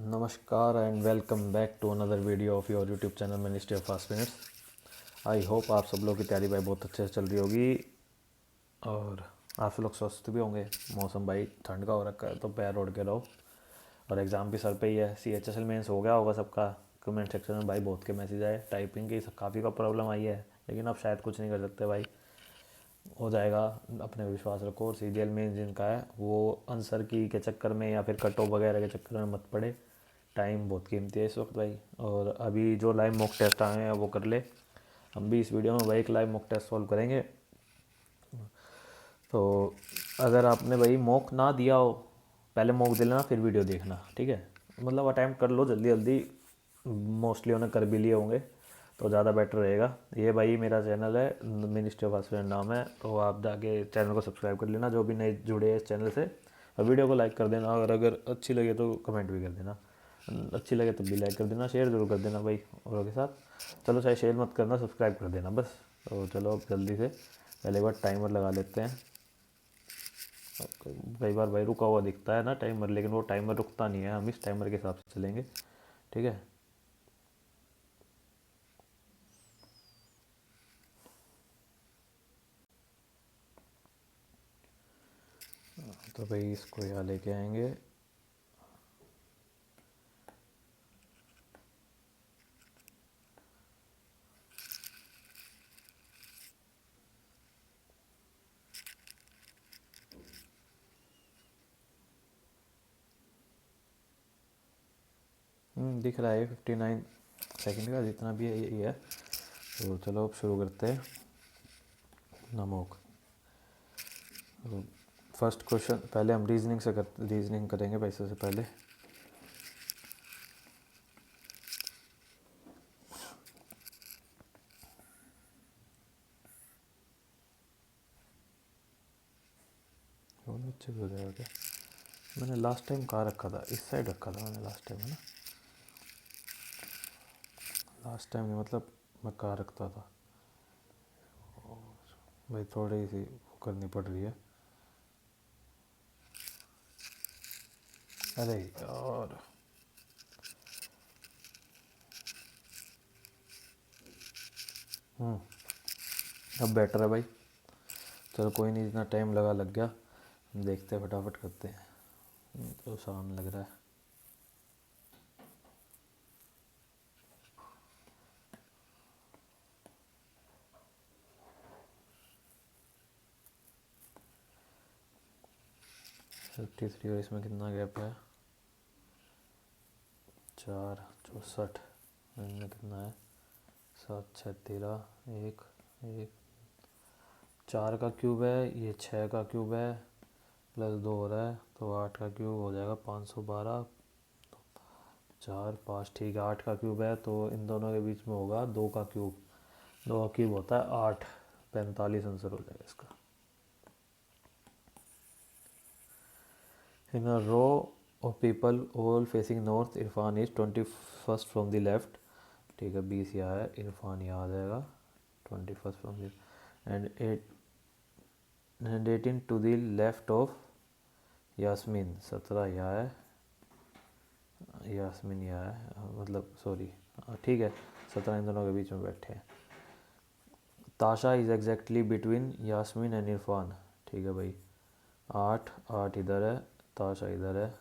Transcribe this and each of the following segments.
नमस्कार and welcome back to another video of your YouTube channel ministry of fast minutes. I hope आप सब लोग की तैयारी भाई बहुत अच्छे से चल रही होगी और आप सब लोग स्वस्थ भी होंगे। मौसम भाई ठंड का हो रखा है तो पैर ओढ़ के रहो। और एग्ज़ाम भी सर पे ही है। CHSL मेंस हो गया होगा सबका। कमेंट सेक्शन में भाई बहुत के मैसेज आए, टाइपिंग की काफ़ी का प्रॉब्लम आई है, लेकिन अब शायद कुछ नहीं कर सकते भाई, हो जाएगा। अपने विश्वास रखो। CGL में जिनका है वो आंसर की के चक्कर में या फिर कट ऑफ वगैरह के चक्कर में मत पड़े। टाइम बहुत कीमती है इस वक्त भाई। और अभी जो लाइव मॉक टेस्ट आए हैं वो कर ले। हम भी इस वीडियो में भाई एक लाइव मॉक टेस्ट सॉल्व करेंगे। तो अगर आपने भाई मॉक ना दिया हो, पहले मॉक दे लेना फिर वीडियो देखना, ठीक है। मतलब अटैम्प्ट कर लो जल्दी जल्दी, मोस्टली उन्हें कर भी लिए होंगे तो ज़्यादा बेटर रहेगा। ये भाई मेरा चैनल है, मिनिस्ट्री ऑफ हस्बैंड नाम है, तो आप जाके चैनल को सब्सक्राइब कर लेना जो भी नए जुड़े हैं इस चैनल से। और वीडियो को लाइक कर देना, और अगर अच्छी लगे तो कमेंट भी कर देना। अच्छी लगे तो भी लाइक कर देना, शेयर ज़रूर कर देना भाई औरों के साथ। चलो चाहे शेयर मत करना, सब्सक्राइब कर देना बस। तो चलो अब जल्दी से पहले एक बार टाइमर लगा लेते हैं। कई बार भाई रुका हुआ दिखता है ना टाइमर, लेकिन वो टाइमर रुकता नहीं है, हम इस टाइमर के हिसाब से चलेंगे, ठीक है। तो भाई इसको यहाँ लेके आएंगे। दिख रहा है 59 सेकंड का, जितना भी है यही है। तो चलो अब शुरू करते हैं। नमोक। फर्स्ट क्वेश्चन पहले हम रीजनिंग करेंगे पैसे से पहले। बहुत अच्छे से हो जाएगा क्या? मैंने लास्ट टाइम कहाँ रखा था? इस साइड रखा था मैंने लास्ट टाइम, है ना। लास्ट टाइम मतलब मैं कहाँ रखता था भाई, थोड़ी सी वो करनी पड़ रही है। अरे यार, अब बेटर है भाई। चलो कोई नहीं, इतना टाइम लग गया, देखते हैं फटाफट करते हैं। तो आसान लग रहा है। फिफ्टी थ्री, और इसमें कितना गैप है? 4 64। इनमें कितना है? 7 6 13, एक एक। 4 का क्यूब है, ये 6 का क्यूब है, +2 हो रहा है तो 8 का क्यूब हो जाएगा 512। 4 5, ठीक है। 8 का क्यूब है तो इन दोनों के बीच में होगा 2 का क्यूब। 2 का क्यूब होता है 8, 45 आंसर हो जाएगा इसका। In a row of people all facing north, Irfan is 21st from the left. ठीक है, 20 यहाँ है, इरफान यहाँ आ जाएगा 21st from the end 18 to the left of Yasmin. 17 यहाँ है, यास्मीन यहाँ है, मतलब सॉरी, ठीक है। 17 इन दोनों के बीच में बैठे हैं। Tasha is exactly between Yasmin and Irfan. ठीक है भाई, 8 8 इधर है, ताशा इधर है।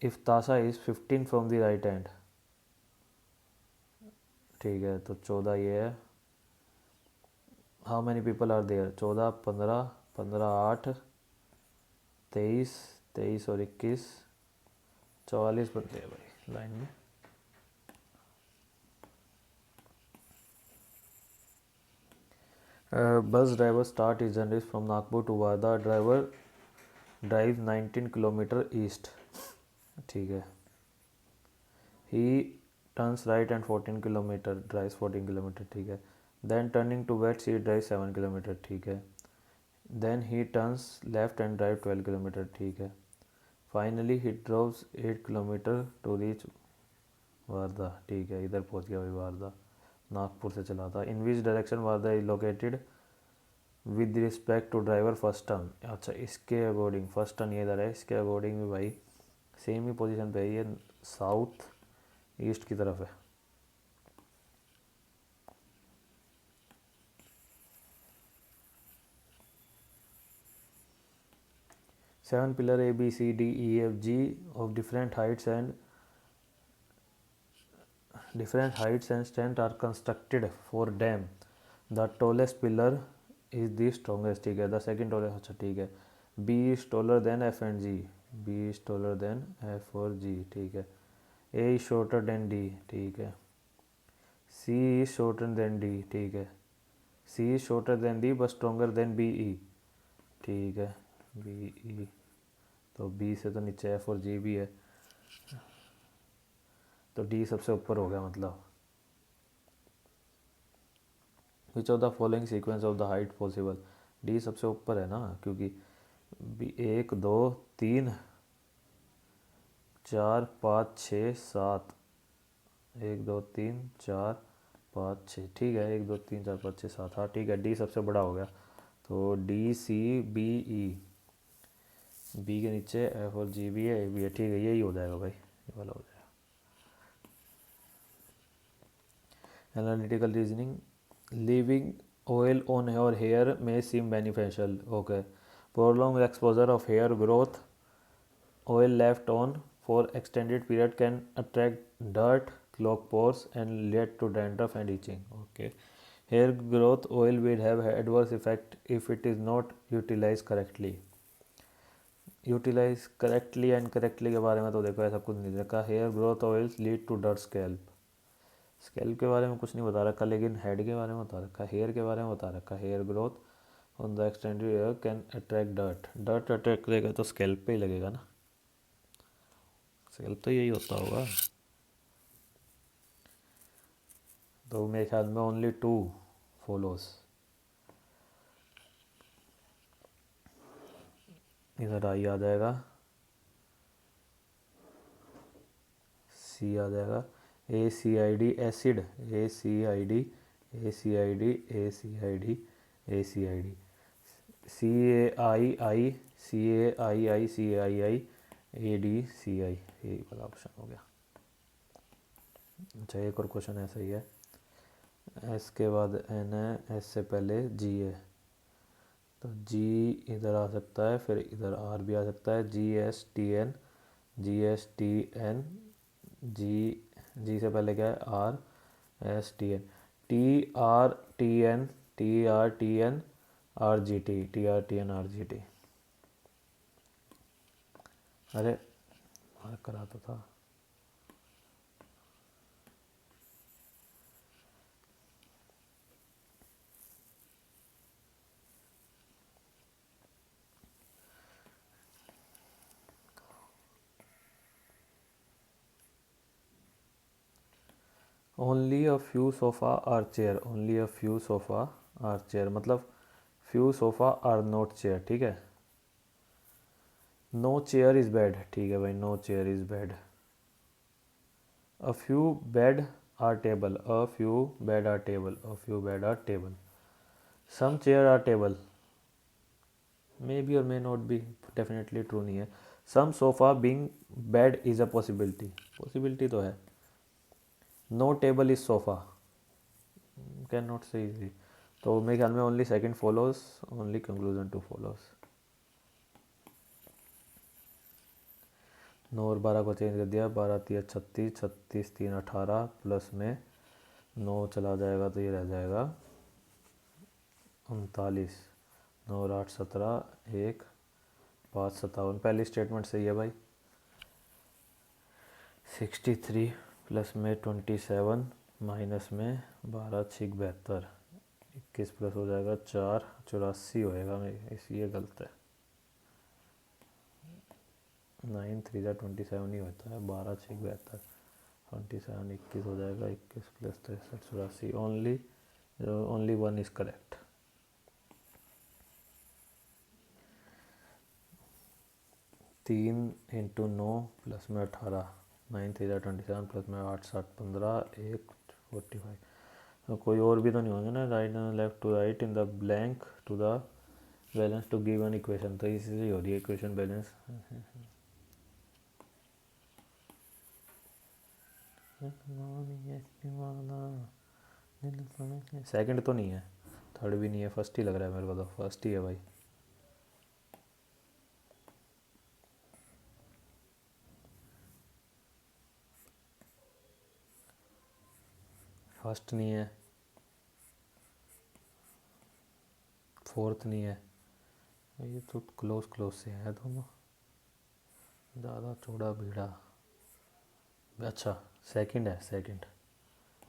If Tasha is 15 from the right hand, ठीक है, तो 14 ये है। How many people are there? 14 15 15 8 23 23 और 21, 44 बंदे हैं भाई लाइन में। Bus driver start his journey from Nagpur to Wardha. Driver drive 19 kilometre east, ठीक है। He turns right and 14 kilometre, drive 14 kilometre, ठीक है। Then turning to west he drive 7 kilometre, ठीक है। Then he turns left and drive 12 kilometre, ठीक है। Finally he droves 8 kilometre to reach Wardha, ठीक है। इधर पहुंच गया भाई वारदा, नागपुर से चला था। In which direction Wardha is located with respect to driver first turn? अच्छा, इसके अकॉर्डिंग फर्स्ट टर्न ये इधर है, इसके अकॉर्डिंग भी भाई सेम ही पोजीशन पे है, ये साउथ ईस्ट की तरफ है। Seven pillar ABCDEFG of different heights and strength are constructed for dam. The tallest pillar is the strongest, ठीक है। The second tallest, अच्छा ठीक है। B is taller than F and G, B is taller than F और G, ठीक है। A is shorter than D, ठीक है। C is shorter than D, ठीक है। C is shorter than D but stronger than BE, ठीक है। BE, तो B से तो नीचे F और G भी है, तो D सबसे ऊपर हो गया मतलब। विच of the following sequence of the height possible, D सबसे ऊपर है ना, क्योंकि 1 2 3 4 5 6 7, 1 2 3 4 5 6, ठीक है। 1 2 3 4 5 6 7, हाँ ठीक है। डी सबसे बड़ा हो गया, तो DCBE, बी के नीचे एफ और जी भी है, ए भी है, ठीक है। यही हो जाएगा भाई, ये वाला हो जाएगा। Analytical reasoning, leaving oil on your hair may seem beneficial, okay, prolonged exposure of hair growth, oil left on for extended period can attract dirt, clog pores and lead to dandruff and itching, okay। hair growth oil will have adverse effect if it is not utilized correctly। Utilize correctly and correctly के बारे में तो देखो ऐसा कुछ नहीं देखा। Hair growth oils lead to dirt scalp, scalp के बारे में कुछ नहीं बता रखा, लेकिन हेड के बारे में बता रखा, हेयर के बारे में बता रखा। Hair growth on the extended hair can attract dirt, dirt attract करेगा तो स्कैल्प पे ही लगेगा ना, स्कैल्प तो यही होता होगा। तो मेरे ख्याल में ओनली 2 फॉलोस, इधर आई आ जाएगा, सी आ जाएगा। ACID acid, ACID ACID ACID ACID, CAII CAII CAII ADCI, ये वाला ऑप्शन हो गया। अच्छा एक और क्वेश्चन ऐसा ही है, एस के बाद एन है, एस से पहले जी है, तो जी इधर आ सकता है, फिर इधर आर भी आ सकता है। GSTN GSTN, जी से पहले क्या है, RSTN, TRTN TRTN RGT TRTN RGT, अरे मार्क करा तो था। Only a few sofa are chair, only a few sofa are chair मतलब few sofa are not chair, ठीक है। नो चेयर इज़ बेड, ठीक है भाई, no chair is bed. A few bed are table, a few bed are table, a few bed are table. Some chair are table, may be और may not be, definitely true नहीं है। Some sofa being bed is a possibility, possibility तो है। No table is sofa, can not say easy, तो मेरे ख्याल में only second follows, only conclusion two follows. 9 और 12 को चेंज कर दिया, 12 3 36, 36 3 18, प्लस में 9 चला जाएगा तो ये रह जाएगा 39, 9 और 8 17, 1 5 57, पहली स्टेटमेंट सही है भाई। 63 प्लस में 27 माइनस में 12 6 72, 21 प्लस हो जाएगा 4 84 होएगा, मेरी ये गलत है। 9 3 27 ही होता है, 12 6 72, 27 21 हो जाएगा, 21 प्लस 63 84, ओनली 1 इज़ करेक्ट। तीन इंटू 9 प्लस में 18, 9 3 27 प्लस में 8 7 15, 1 45, तो कोई और भी तो नहीं होंगे ना, right left to right in the blank to the balance to give an equation, तो इसी से ही हो रही है इक्वेशन बैलेंस। सेकंड तो नहीं है, थर्ड भी नहीं है, फर्स्ट ही लग रहा है मेरे को, तो फर्स्ट ही है भाई। फर्स्ट नहीं है, फोर्थ नहीं है, ये तो क्लोज क्लोज से है दोनों, ज़्यादा चौड़ा भीड़ा। अच्छा सेकंड है, सेकंड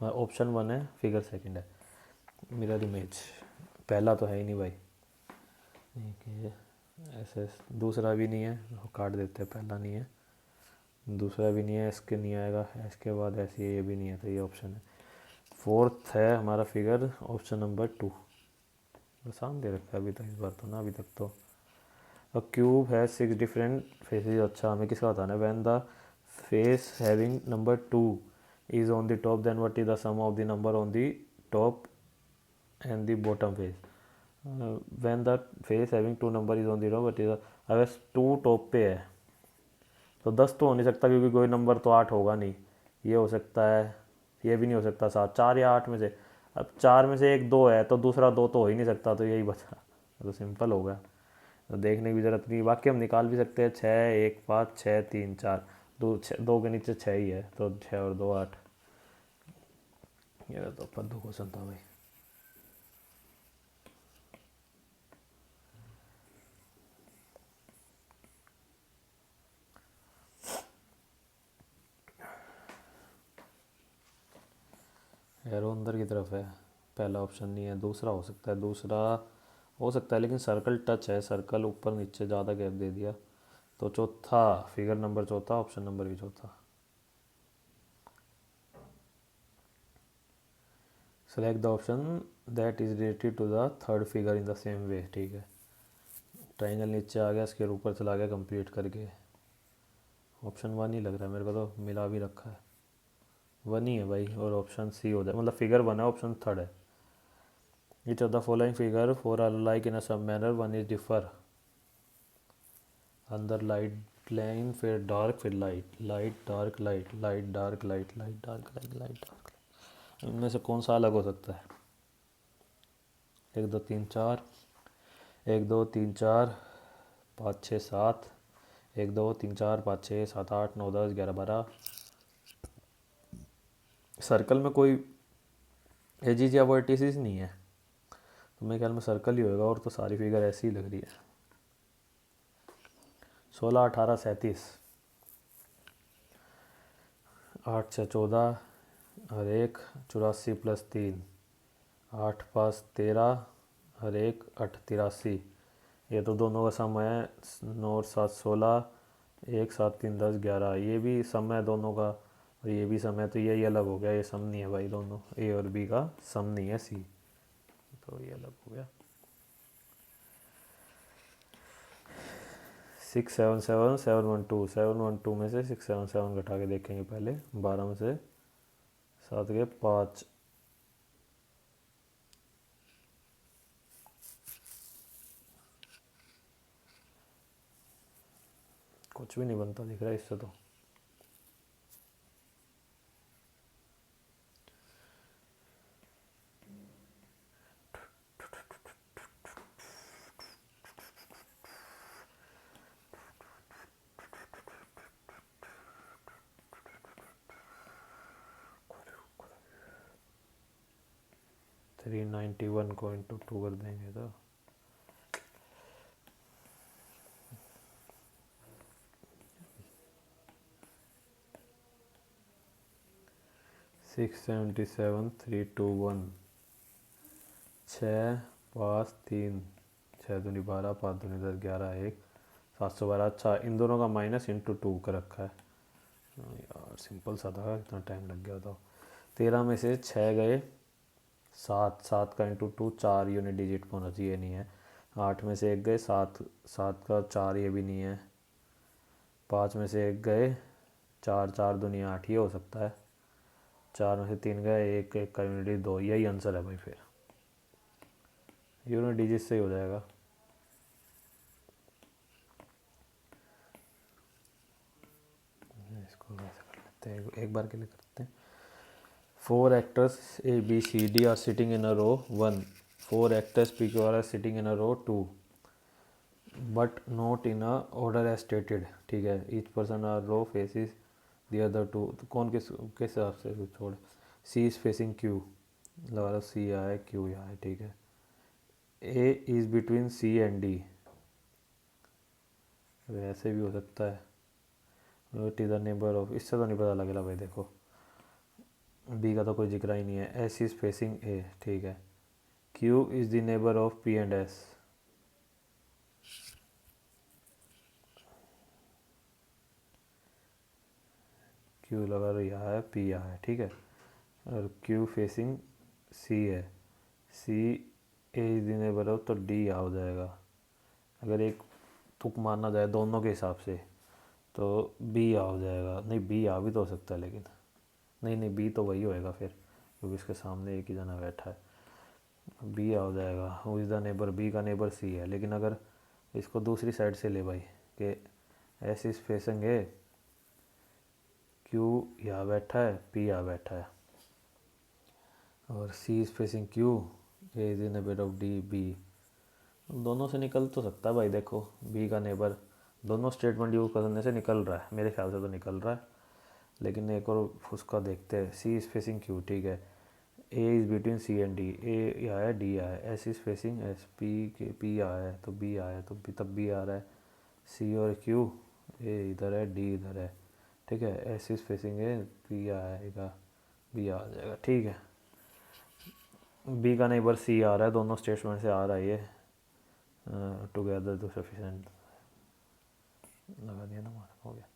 ऑप्शन वन है, फिगर सेकंड है, मिरर इमेज। पहला तो है ही नहीं भाई, ठीक है। ऐसे दूसरा भी नहीं है, काट देते हैं, पहला नहीं है, दूसरा भी नहीं है, इसके नहीं आएगा, इसके बाद ऐसे ये भी नहीं है, तो ये ऑप्शन है। फोर्थ है हमारा फिगर, ऑप्शन नंबर 2। आसान दे रखा है अभी तक, इस बार तो ना, अभी तक तो। अ क्यूब है 6 डिफरेंट फेसेस। अच्छा हमें किसका बताना है? When the face having number 2 is on the top then what is the sum of the number on the top and the bottom face. When the face having 2 number is on the top what is the, अगर 2 top पे है तो 10 तो हो नहीं सकता, क्योंकि कोई नंबर तो 8 होगा नहीं। ये हो सकता है, ये भी नहीं हो सकता 7, 4 या 8 में से। अब 4 में से एक 2 है, तो दूसरा 2 तो हो ही नहीं सकता, तो यही बचा, तो सिंपल हो गया, तो देखने की ज़रूरत नहीं। बाकी हम निकाल भी सकते हैं, 6 1 5 6 3 4, 2 के नीचे 6 ही है, तो 6 और 2 8। ये तो पद्दू क्वेश्चन था भाई। एरो अंदर की तरफ है, पहला ऑप्शन नहीं है, दूसरा हो सकता है, दूसरा हो सकता है, लेकिन सर्कल टच है, सर्कल ऊपर नीचे ज़्यादा गैप दे दिया, तो चौथा, फिगर नंबर चौथा, ऑप्शन नंबर भी चौथा। Select the option that is related to the third figure in the same way. ठीक है, ट्राइंगल नीचे आ गया, इसके ऊपर चला गया कंप्लीट करके। ऑप्शन वन ही लग रहा है मेरे को, तो मिला भी रखा है, वन ही है भाई, और ऑप्शन सी हो जाए, मतलब फिगर वन है, ऑप्शन थर्ड है। Each of the following figure four are alike in a some manner, one is differ। अंदर लाइट लाइन, फिर डार्क, फिर light, light dark light, light dark light, light dark light, light dark light, इनमें से कौन सा अलग हो सकता है? 1 2 3 4, 1 2 3 4 5 6 7, 1 2 3 4 5 6 7 8 9 10 11 12। सर्कल में कोई एजिज या वर्टिसेस नहीं है, तो मेरे ख्याल में सर्कल ही होएगा, और तो सारी फिगर ऐसी ही लग रही है। 16 18 37, 8 6 14 हर एक, 84 + 3, 8 5 13 हर एक, 8 83। ये तो दोनों का सम है, 9 और 7 16, 1 7 3 10 11, ये भी सम है दोनों का, और ये भी सम है, तो यही अलग हो गया, ये सम नहीं है भाई, दोनों ए और बी का सम नहीं है, सी, तो ये अलग हो गया। 6 7 7 7 1 2, 7 1 2 में से 6 7 7 घटा के देखेंगे पहले, 12 में से 7 के 5, कुछ भी नहीं बनता दिख रहा है इससे तो। थ्री 91 को इंटू 2 कर देंगे तो 677 321, 6 5 3, 6 दूनी 12, 5 दूनी 10 11 1, 712। अच्छा इन दोनों का माइनस इंटू 2 कर रखा है। यार सिंपल सा था, इतना टाइम लग गया था। 13 में से 6 गए, 7 7 का इंटू 2 4 यूनिट डिजिट होना चाहिए, नहीं है। 8 में से 1 गए, 7 7 का 4, ये भी नहीं है। 5 में से 1 गए, 4 4 दूनी 8, ये हो सकता है। 4 में से 3 गए, 1 1 का यूनिट 2, यही आंसर है भाई, फिर यूनिट डिजिट से ही हो जाएगा। इसको वैसे कर लेते करते हैं, एक बार के लिए करते हैं। 4 actors A B C D are sitting in a row 1. 4 actors P Q R are sitting in a row 2, but not in a order as stated। ठीक है, each person are row faces the other two। तो कौन किस हिसाब से छोड़, C is facing Q, लगा लो C यहाँ है Q यहाँ है। ठीक है, A is between C and D, वैसे भी हो सकता है। It is the neighbour of, इससे तो नहीं पता लगेगा भाई। देखो बी का तो कोई जिक्र ही नहीं है। एस इज़ फेसिंग ए, ठीक है। Q is the neighbour of P and S, Q लगा लो यहाँ है, पी यहाँ है। ठीक है, और क्यू फेसिंग सी है, C A is the neighbour of, तो डी यहाँ हो जाएगा। अगर एक तुक मारना जाए दोनों के हिसाब से तो बी यहाँ हो जाएगा। नहीं, बी यहाँ भी तो हो सकता है, लेकिन नहीं बी तो वही होएगा फिर, क्योंकि इसके सामने एक ही जना बैठा है। बी हो जाएगा। Who is the neighbour, B का नेबर सी है। लेकिन अगर इसको दूसरी साइड से ले भाई कि S is facing A, Q यहाँ बैठा है, पी यहाँ बैठा है, और C is facing Q, A is the neighbour of D, B. दोनों से निकल तो सकता है भाई। देखो बी का नेबर, दोनों स्टेटमेंट यूज़ करने से निकल रहा है, मेरे ख्याल से तो निकल रहा है। लेकिन एक और उसका देखते हैं। सी इज़ फेसिंग क्यू, ठीक है। A is between C and D, A यहाँ है, डी यहाँ है। S is facing S, P यहाँ है, तो बी यहाँ है, तो बी तब बी आ रहा है। सी और क्यू, ए इधर है, डी इधर है। ठीक है, S is facing A, P आएगा, बी आ जाएगा। ठीक है, बी का नेबर सी आ रहा है, दोनों स्टेटमेंट से आ रहा है ये। टुगेदर टू सफिशिएंट लगा दिया ना, मार्क हो गया।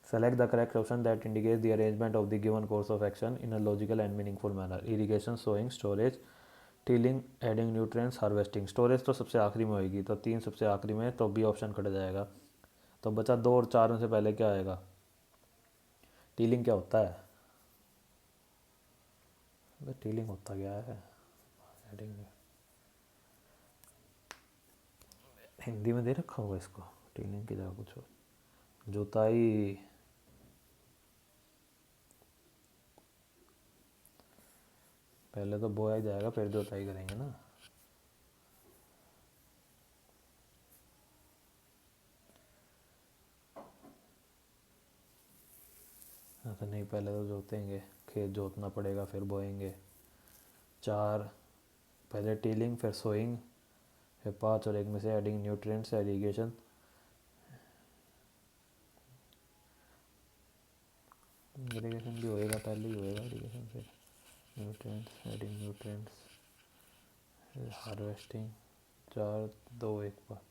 Select the correct option that indicates the arrangement of the given course of action in a logical and meaningful manner। Irrigation, sowing, storage, tilling, adding nutrients, harvesting। Storage तो सबसे आखिरी में होगी, तो 3 सबसे आखिरी में, तो बी ऑप्शन कट जाएगा। तो बचा 2 और 4 में से पहले क्या आएगा? टीलिंग क्या होता है? टीलिंग होता क्या है? हिंदी में दे रखा होगा इसको, टीलिंग की जगह कुछ और। जुताई, पहले तो बोया जाएगा फिर जुताई करेंगे ना। तो नहीं, पहले तो जोतेंगे, खेत जोतना पड़ेगा फिर बोएंगे। 4 पहले टीलिंग, फिर सोइंग, फिर 5 और 1 में से एडिंग न्यूट्रिएंट्स, इरिगेशन। इरिगेशन भी होएगा, पहले ही होएगा इरिगेशन, फिर न्यूट्रिएंट्स, एडिंग न्यूट्रिएंट्स, हार्वेस्टिंग। 4 2 1 बार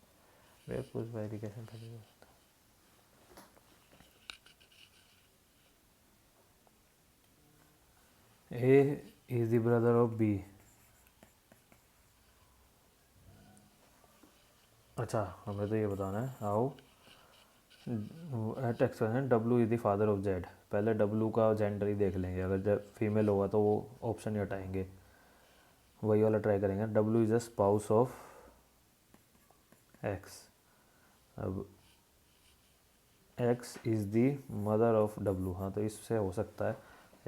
वे कुछ इरिगेशन करेगा। A is the brother of B. अच्छा, हमें तो ये बताना है how at expression W is the father of Z. पहले डब्लू का जेंडर ही देख लेंगे, अगर जब फीमेल होगा तो वो ऑप्शन ही हटाएंगे, वही वाला ट्राई करेंगे। W is a spouse of X. अब X is the mother of W, हाँ तो इससे हो सकता है।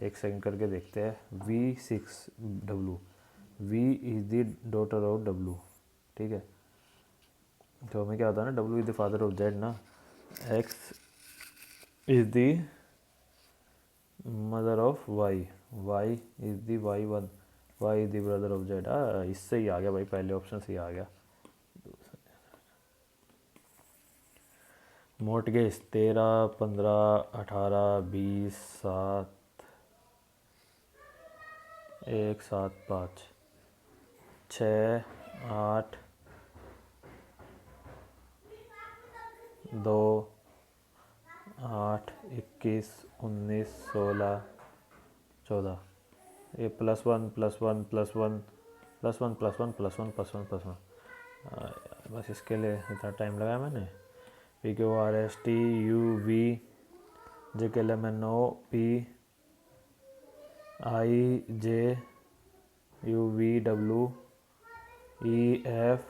एक सेकंड करके देखते हैं। V6 W, V is the daughter of W. ठीक है, तो हमें क्या होता है ना, W is the father of Z ना, X is the mother of Y, Y is the Y1, Y is the brother of Z. इससे ही आ गया भाई, पहले ऑप्शन से ही आ गया। मॉर्टगेज 13 15 18 20 7 1 7 5 6 8 2 8 21 19 16 14। ये +1 +1 +1 +1 +1 +1 +1 +1। बस इसके लिए इतना टाइम लगाया मैंने। PQRSTUV JKLMNO PIJUVW EF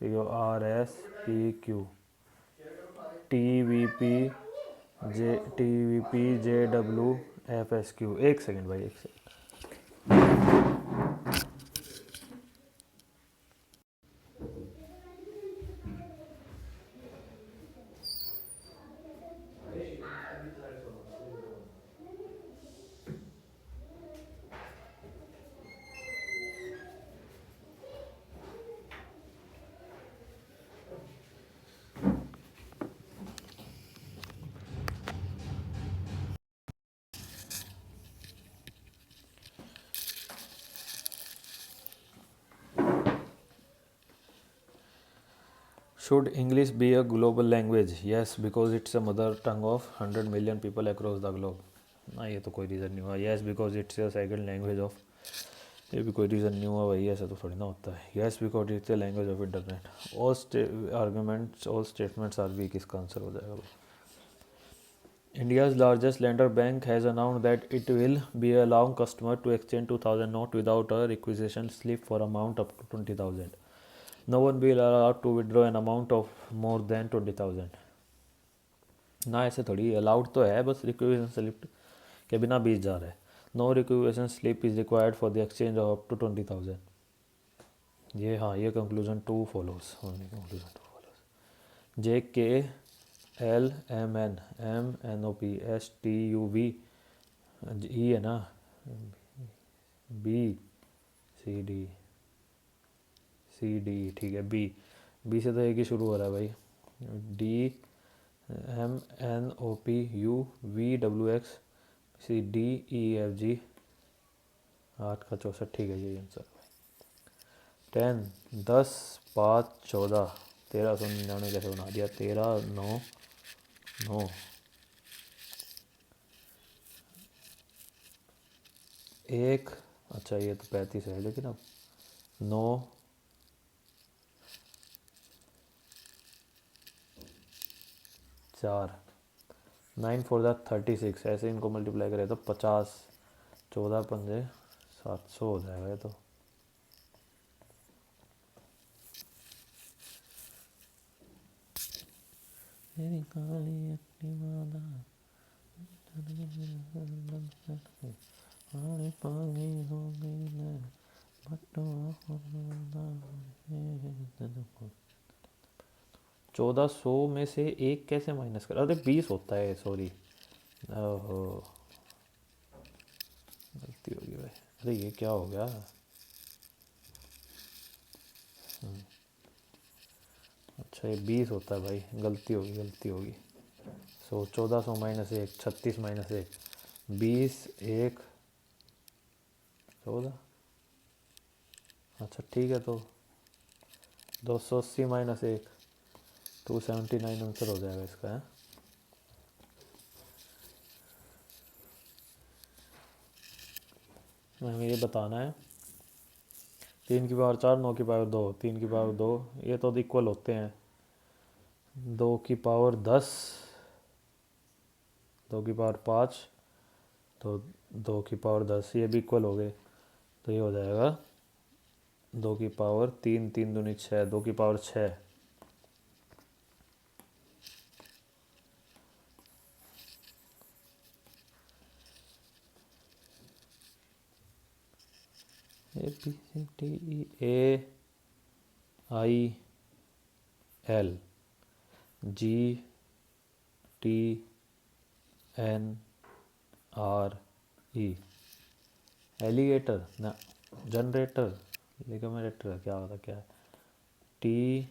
PQRS PQ TVP JTVP JWFSQ। एक सेकंड भाई, एक second. Should English be a global language? Yes, because it's a mother tongue of 100 million people across the globe. ना, ये तो कोई रीज़न नहीं हुआ। Yes, because it's a second language of, ये भी कोई रीज़न नहीं हुआ भाई, ऐसा तो थोड़ी ना होता है। Yes, because it's a language of internet. All statements are weak, इसका आंसर हो जाएगा भाई। India's largest lender bank has announced that it will be allowing customers to exchange 2000 notes without a requisition slip for amount up to 20,000. No one will allowed to withdraw an amount of more than 20,000. ना, ऐसे थोड़ी allowed तो है, बस requisition slip के बिना बीच जा रहा है। No requisition slip is required for the exchange of up to 20,000। ये हाँ, ये conclusion two follows, conclusion two follows. JKLMNMNOPSTUV E है ना, BCD ठीक है। बी से तो एक ही शुरू हो रहा है भाई। DMNOPUVWXCDEFG 8 का 64, ठीक है, यही आंसर भाई। 10 10 5 14 1399 कैसे बना दिया? 13 9 9 1, अच्छा ये तो 35 है, लेकिन अब 9 4 9 4 36, ऐसे इनको मल्टीप्लाई करें तो 50, 14 पंजे 700 हो जाएगा ये तो। मेरी काली अपनी मादा पानी हो गई मैं बट्टो 1400 में से एक कैसे माइनस कर? अरे 20 होता है, सॉरी। ओहो, गलती होगी भाई। अरे ये क्या हो गया? अच्छा, ये 20 होता है भाई, गलती होगी, गलती होगी। 1400 माइनस 1 36 माइनस 1 20 1 14। अच्छा ठीक है, तो 280 माइनस 1 279 आंसर हो जाएगा इसका है। हमें ये बताना है 3 की पावर 4 9 की पावर 2 3 की पावर 2, ये तो इक्वल होते हैं। 2 की पावर 10 2 की पावर 5 तो 2 की पावर 10, ये भी इक्वल हो गए, तो ये हो जाएगा 2 की पावर 3 3 दूनी 6 2 की पावर 6। ABCDELGTNRE एलिगेटर ना, जनरेटर लिगमेंटर क्या होता, क्या है? TILNREGA,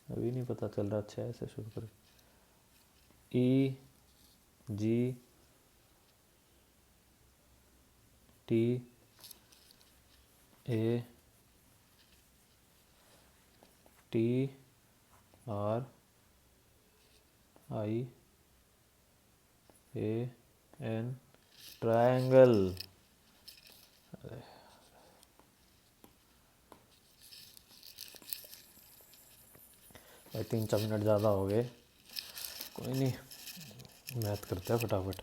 अभी नहीं पता चल रहा। अच्छा, ऐसे शुरू कर। EGTATRIAN triangle. भाई 3-4 मिनट ज़्यादा हो गए, कोई नहीं, मैथ करते हैं फटाफट।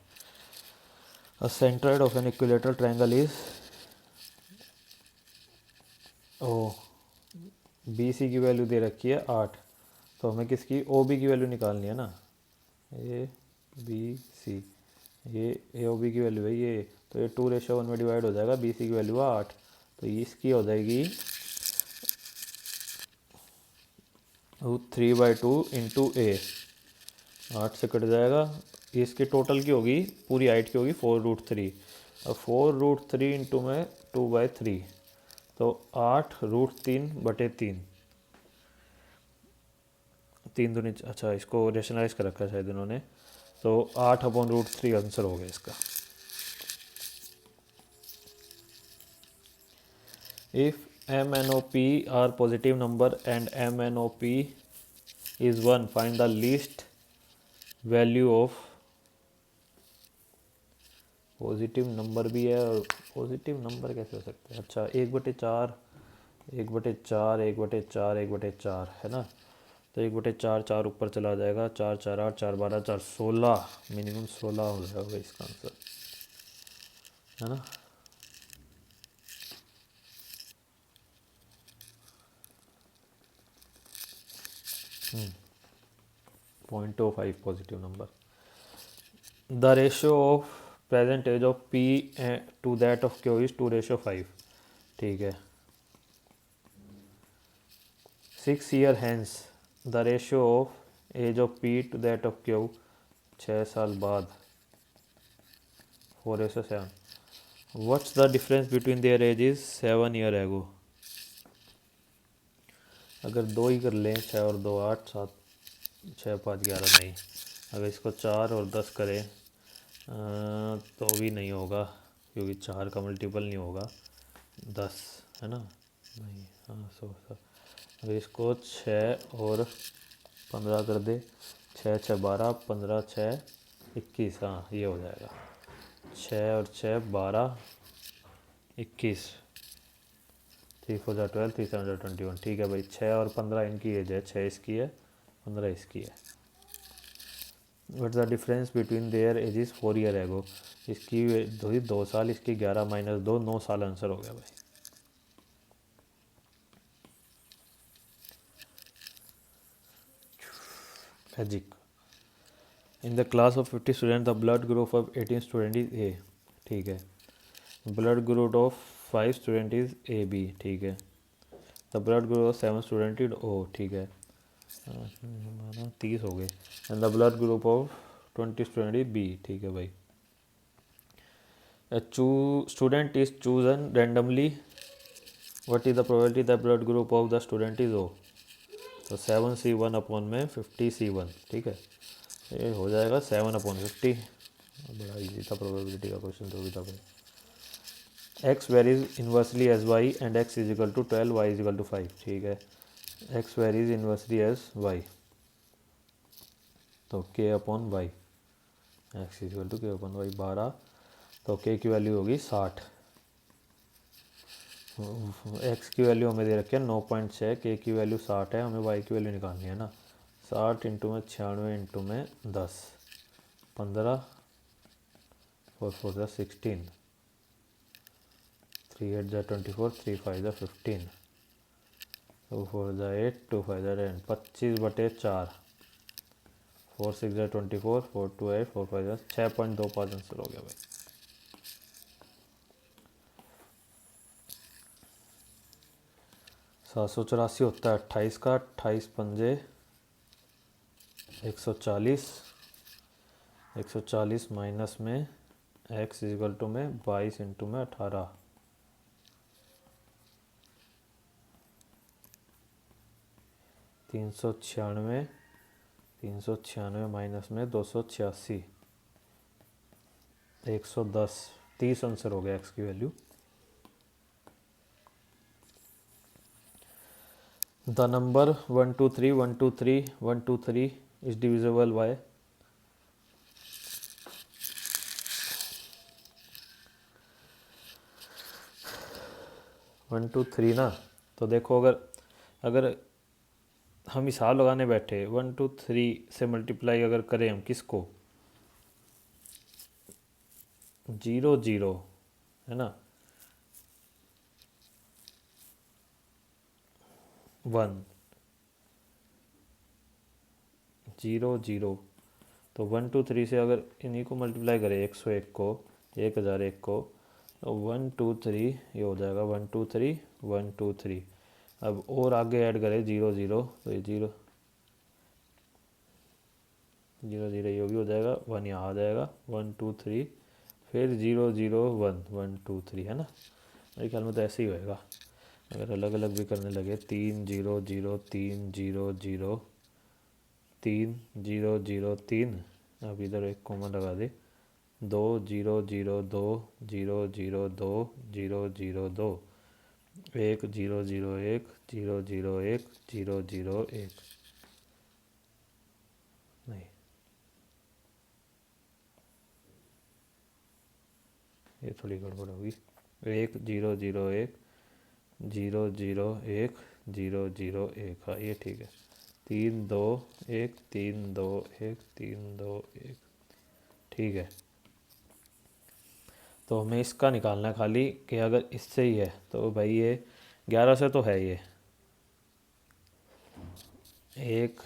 A centroid of an equilateral triangle is O B C की वैल्यू दे रखी है 8, तो हमें किसकी ओ बी की वैल्यू निकालनी है ना, ए बी सी, ये ए ओ बी की वैल्यू है ये, तो ये 2:1 में डिवाइड हो जाएगा, बी सी की वैल्यू है 8, तो इसकी हो जाएगी 3/2 इंटू ए, 8 से कट जाएगा, इसकी टोटल की होगी पूरी हाइट की होगी 4√3, और 4√3 इंटू में 2/3, तो 8√3/3, 3 दूनी, अच्छा इसको रेशनलाइज कर रखा है शायद इन्होंने, तो 8/√3 आंसर हो गया इसका। If MNOP are positive number and MNOP is 1, find the least value of, positive number भी है और पॉजिटिव नंबर कैसे हो सकते हैं, अच्छा 1/4, 1/4, 1/4, 1/4 है ना, तो 1/4, 4 ऊपर चला जाएगा, 4 4 8, 4 12, 4 16, मिनिमम 16 हो जाएगा इसका आंसर, है ना। 0.05 positive number. The ratio of present age of P to that of Q is 2:5, ठीक है। 6 year hence the ratio of age of P to that of Q, 6 साल बाद 4:7, what's the difference between their age is 7 year ago. अगर 2 ही कर लें, 6 और 2 8, 7 6 5 11 नहीं, अगर इसको 4 और 10 करें तो भी नहीं होगा, क्योंकि 4 का मल्टीपल नहीं होगा 10, है ना, नहीं, हाँ अगर इसको 6 और 15 कर दे, 6 6 12, 15 6 21, हाँ ये हो जाएगा, 6 और 6 12 21, 3 4 12, 3 7 21, ठीक है भाई। 6 और 15 इनकी एज है, 6 इसकी है, 15 इसकी है। What the difference between their age is 4 year ago, इसकी 2 साल, इसकी 11 - 2, 9 साल आंसर हो गया भाई। Magic in the class of 50 student the blood group of 18 student is A, ठीक है। Blood group of 5 student is A B, ठीक है। The blood group of 7 student is O, ठीक है, 30 हो गए। And the blood group of 20 student is B, ठीक है भाई। Student is chosen randomly, what is the probability the blood group of the student is ओ, तो 7C1 अपॉन में 50C1, ठीक है, ये हो जाएगा 7/50, बड़ा इजी था, प्रोबेबिलिटी का क्वेश्चन तो भी था भाई। X varies inversely as Y and X is equal to 12, Y is equal to 5, ठीक है। X varies inversely as Y, तो K upon Y, X is equal to K upon Y 12, तो के की वैल्यू होगी 60, एक्स की value हमें दे रखी है 9.6, के की वैल्यू 60 है, हमें वाई की वैल्यू निकालनी है ना। 60 इंटू में 96 इंटू में 10, 15, 4 4 16, 3 8 24, 3 5 15, 2 4 8, 2 5 10, 25/4, 4 6 24, 4 2 8, 4 5 6.25 आंसर हो गया भाई। 784 होता है 28 का, 28 पंजे 140, 140 माइनस में एक्स इक्वल टू में 22 इंटू में 18, 396, 396 माइनस में 286, 110, 30 आंसर हो गया एक्स की value. The number 1 2 3 1 2 3 1 2 3 is divisible by, one two three ना, तो देखो अगर अगर हम हिसाब लगाने बैठे 1 2 3 से मल्टीप्लाई अगर करें हम किसको, जीरो जीरो है ना, वन, जीरो जीरो, तो 1 2 3 से अगर इन्हीं को मल्टीप्लाई करें, 101 को, 1001 को, तो 1 2 3 ये हो जाएगा 1 2 3 1 2 3। अब और आगे ऐड करें जीरो जीरो, तो ये जीरो जीरो जीरो ये भी हो जाएगा, वन यहाँ आ जाएगा, 1 2 3, फिर जीरो जीरो वन, 1 2 3 है ना। मेरे ख्याल में तो ऐसे ही होएगा। अगर अलग अलग भी करने लगे, 3 0 0 3 0 0 3 0 0 3, अब इधर एक कॉमन लगा दे, 2 0 0 2 0 0 2 0 0 2, 1 0 0 1 0 0 1 0 0 1, नहीं ये थोड़ी गड़बड़ होगी, 1 0 0 1 0 0 1 0 0 1, हाँ ये ठीक है, 3 2 1 3 2 1 3 2 1, ठीक है। तो हमें इसका निकालना है खाली कि अगर इससे ही है तो भाई ये 11 से तो है ये, एक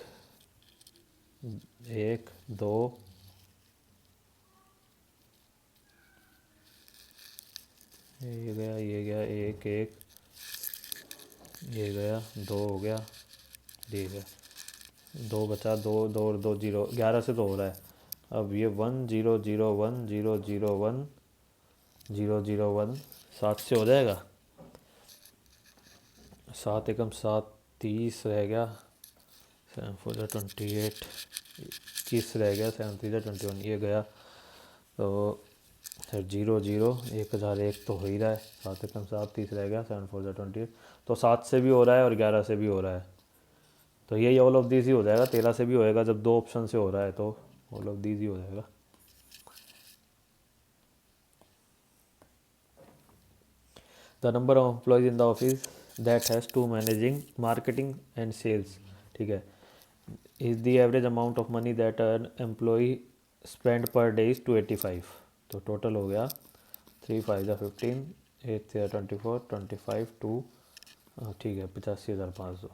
एक दो, ये गया ये गया, एक एक, ये गया, दो हो गया, ठीक है, दो बचा, दो दो और दो जीरो, 11 से तो हो रहा है। अब ये 1 0 0 1 0 0 1 0 0 1, 7 से हो जाएगा, 7 एकम 7, 30 रह गया, 7 4 28, 21 रह गया, 7 3 21, ये गया, तो फिर 0 0 1001 तो हो ही रहा है, 7 एकम 7, 30 रह गया, 7 4 28, तो 7 से भी हो रहा है और 11 से भी हो रहा है, तो यही ऑल ऑफ दीज ही हो जाएगा। 13 से भी होएगा, जब दो ऑप्शन से हो रहा है तो ऑल ऑफ दीज ही हो जाएगा। The number of employees in the office that has to managing marketing and sales, ठीक है, is the average amount of money that an employee spend per day is 285, तो टोटल हो गया 3 5 15, 8 24 25 2, ठीक है, 85,500।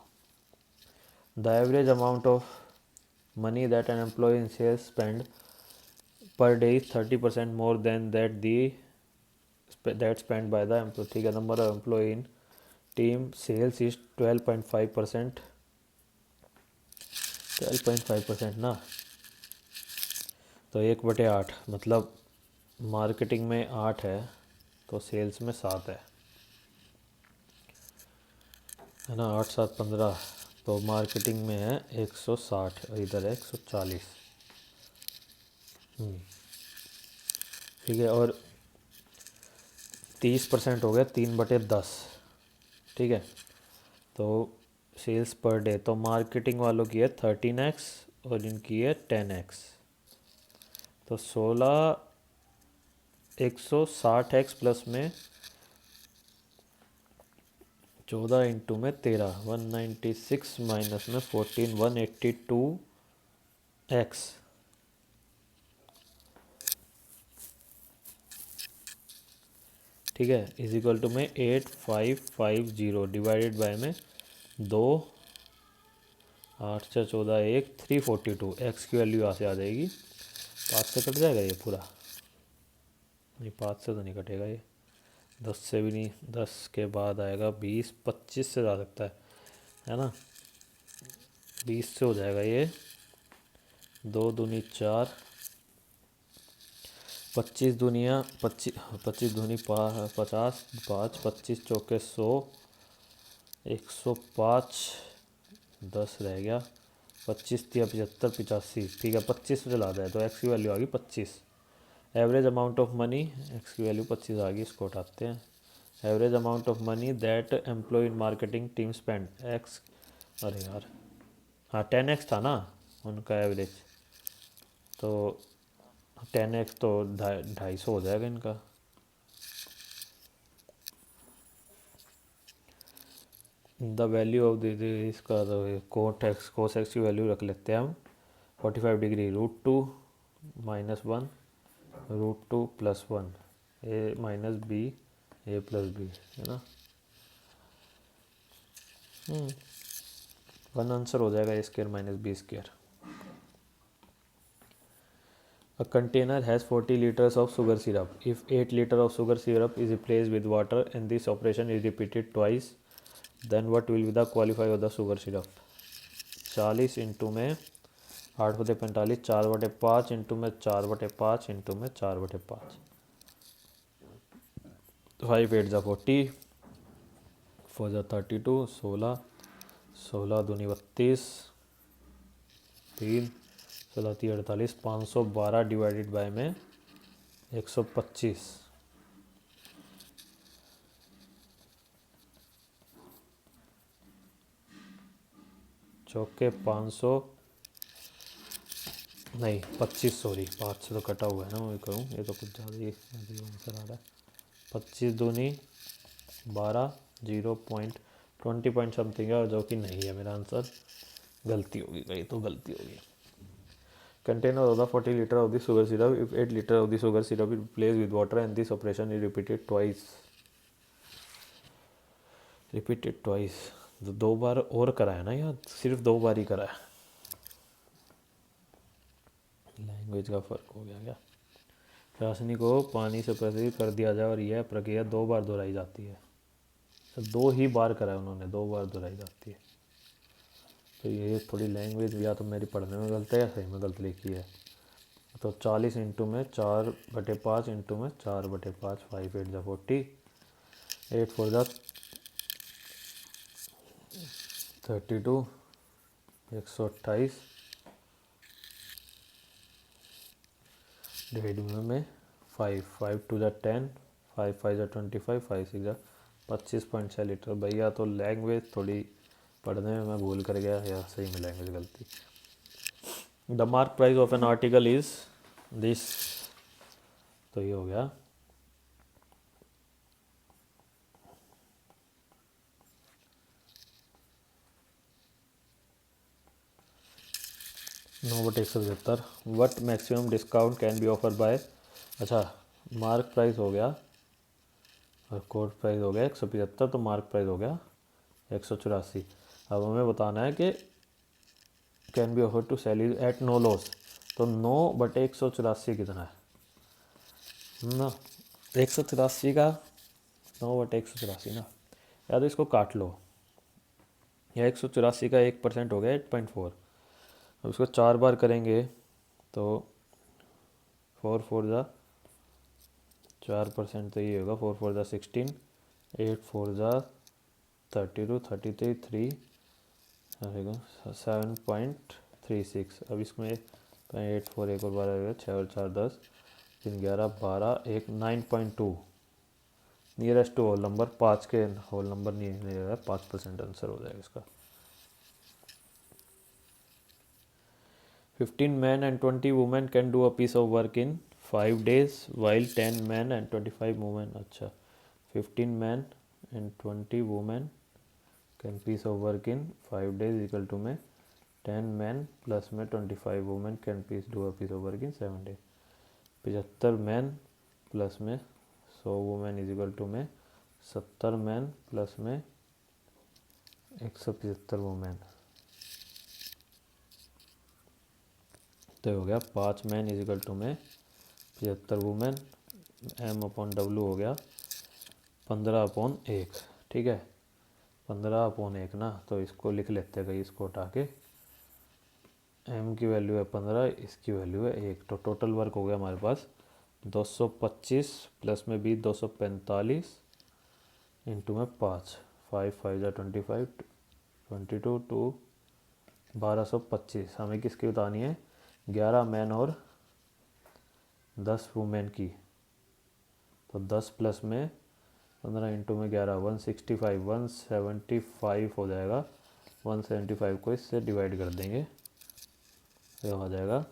The average amount of money that an employee in sales spend per day is 30% more than that spent by the employee, ठीक है, number of employee in team sales is 12.5%, 12.5% ना, तो 1/8, मतलब मार्केटिंग में 8 है तो सेल्स में 7 है ना, 8 7 15, तो मार्केटिंग में है 160 और इधर है 140, ठीक है, और 30% हो गया 3/10, ठीक है, तो सेल्स पर डे, तो मार्केटिंग वालों की है 13x और इनकी है 10x, तो 160x प्लस में 14 इंटू में 13, 196 माइनस में 14, 182x, ठीक है, इज इक्वल टू में 8550 डिवाइडेड बाय में 2, 8 से 14 1, 342, एक्स की वैल्यू यहाँ से आ जाएगी, 5 से कट जाएगा ये पूरा, नहीं 5 से तो नहीं कटेगा ये, 10 से भी नहीं, 10 के बाद आएगा 20, 25 से जा सकता है ना, 20 से हो जाएगा ये, 2 दूनी 4, 25 दुनिया 25, 25 दूनी 50, 5 25 चौके 100, 105, 10 रह गया, 25 3 75 85, ठीक है, 25 से चला जाए तो एक्स की वैल्यू आ गई 25। Average amount of money, X की वैल्यू 25 आ गई, इसको उठाते हैं। Average amount of money that employ in marketing team spend X, अरे यार हाँ 10x था ना उनका एवरेज, तो 10x तो 250 हो जाएगा इनका, द वैल्यू ऑफ इसका कोस एक्स की वैल्यू रख लेते हैं हम, 45 degree √2 -1, √2 + 1 a - b a + b है ना। 1 आंसर हो जाएगा a² - b²। A container has 40 liters of sugar syrup. If 8 liters of sugar syrup is replaced with water and this operation is repeated twice, then what will be the qualify of the sugar syrup? 40 into में 8/45, 4/5 into में 4/5 into में 4/5, 5 8 जा 40, 4 जा 32, 16, 16 दूनी 32, 3, 16 3 48, 512 divided by में 125, चौके 500 नहीं 25, sorry 5 से तो कटा हुआ है ना, मैं करूँ ये तो कुछ ज़्यादा ही आंसर आ रहा है। 25 दूनी 12, 0.20 पॉइंट समथिंग है, और जो कि नहीं है मेरा आंसर, गलती होगी, कहीं तो गलती होगी। Container of the 40 liters of the sugar syrup. If 8 liters of the sugar syrup is replaced with water and this operation is repeated twice. तो 2 बार और कराया ना, या सिर्फ 2 बार ही कराया? लैंग्वेज का फ़र्क हो गया क्या? चाशनी को पानी से प्रस्तुत कर दिया जाए और यह प्रक्रिया 2 बार दोहराई जाती है। तो 2 ही बार कराया उन्होंने, 2 बार दोहराई जाती है। तो ये थोड़ी लैंग्वेज या तो मेरी पढ़ने में गलत है या सही में गलत लिखी है। तो 40 इंटू में 4/5 इंटू में 4/5, 5 8 जा 40, 8 4 जा 32, 128 डिवाइड में 5 5 2 जा 10, 5 5 जा 25, 5 6 जा 25.6 लीटर। भैया तो लैंग्वेज थोड़ी पढ़ने में मैं भूल कर गया, या सही में लैंग्वेज गलती। The mark price of an article is this, तो ये हो गया। नौ बटे 175। What maximum discount can be offer by, अच्छा मार्क प्राइस हो गया और कोट प्राइस हो गया 175, तो मार्क प्राइस हो गया 184। अब हमें बताना है कि can be offer to sale is at no loss, तो 9/184 कितना है ना? 184 का 9/184 ना, या तो इसको काट लो, या 184 का 1% हो गया 8.4। अब इसको 4 बार करेंगे तो 4 4 जा 4%, तो ये होगा 4 4 जा 16, 8 4 जा 32, 33 3 7.36। अब इसमें 8 4 1 और 12 6 और 4 10, 3 11 12 1 9.2, नियरेस्ट टू होल नंबर, 5 के होल नंबर नहीं है, 5% आंसर हो जाएगा इसका। 15 men and 20 women can do a piece of work in 5 days while 10 men and 25 women, अच्छा 15 men and 20 women can piece of work in 5 days equal to में 10 men plus में 25 women can do a piece of work in 7 days। 75 men plus में 100 women is equal to में 70 men plus में 175 women, तो हो गया 5 man is equal to में 75 women, M/W हो गया 15/1। ठीक है 15/1 ना, तो इसको लिख लेते हैं कहीं, इसको हटा के, M की वैल्यू है 15, इसकी वैल्यू है 1, तो टोटल वर्क हो गया हमारे पास 225 प्लस में 20 245 इंटू में 5 5 5 जा 25 22 टू 1225। हमें किसकी बतानी है? 11 मैन और 10 वुमेन की, तो 10 प्लस में 15 इंटू में 11 165 हो जाएगा। 175 को इससे डिवाइड कर देंगे, ये हो जाएगा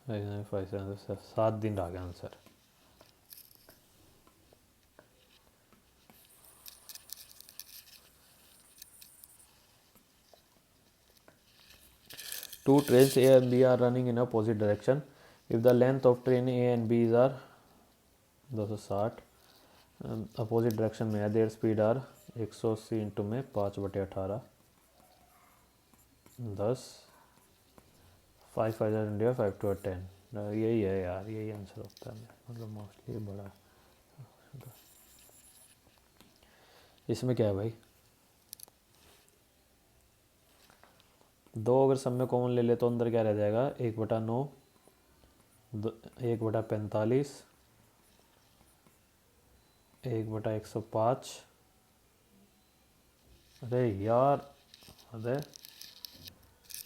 7 दिन आ गया answer. Two trains A and B are running in opposite direction. If the length of train A and B are 260 opposite direction में है, देयर स्पीड आर 180 इंटू में 5/18 10 5 5 इंडिया 5 to 10 यही है यार, यही आंसर होता है मतलब मोस्टली बड़ा। इसमें क्या है भाई, दो अगर सब में कॉमन ले ले तो अंदर क्या रह जाएगा 1/9 1/45 1/105। अरे यार, अरे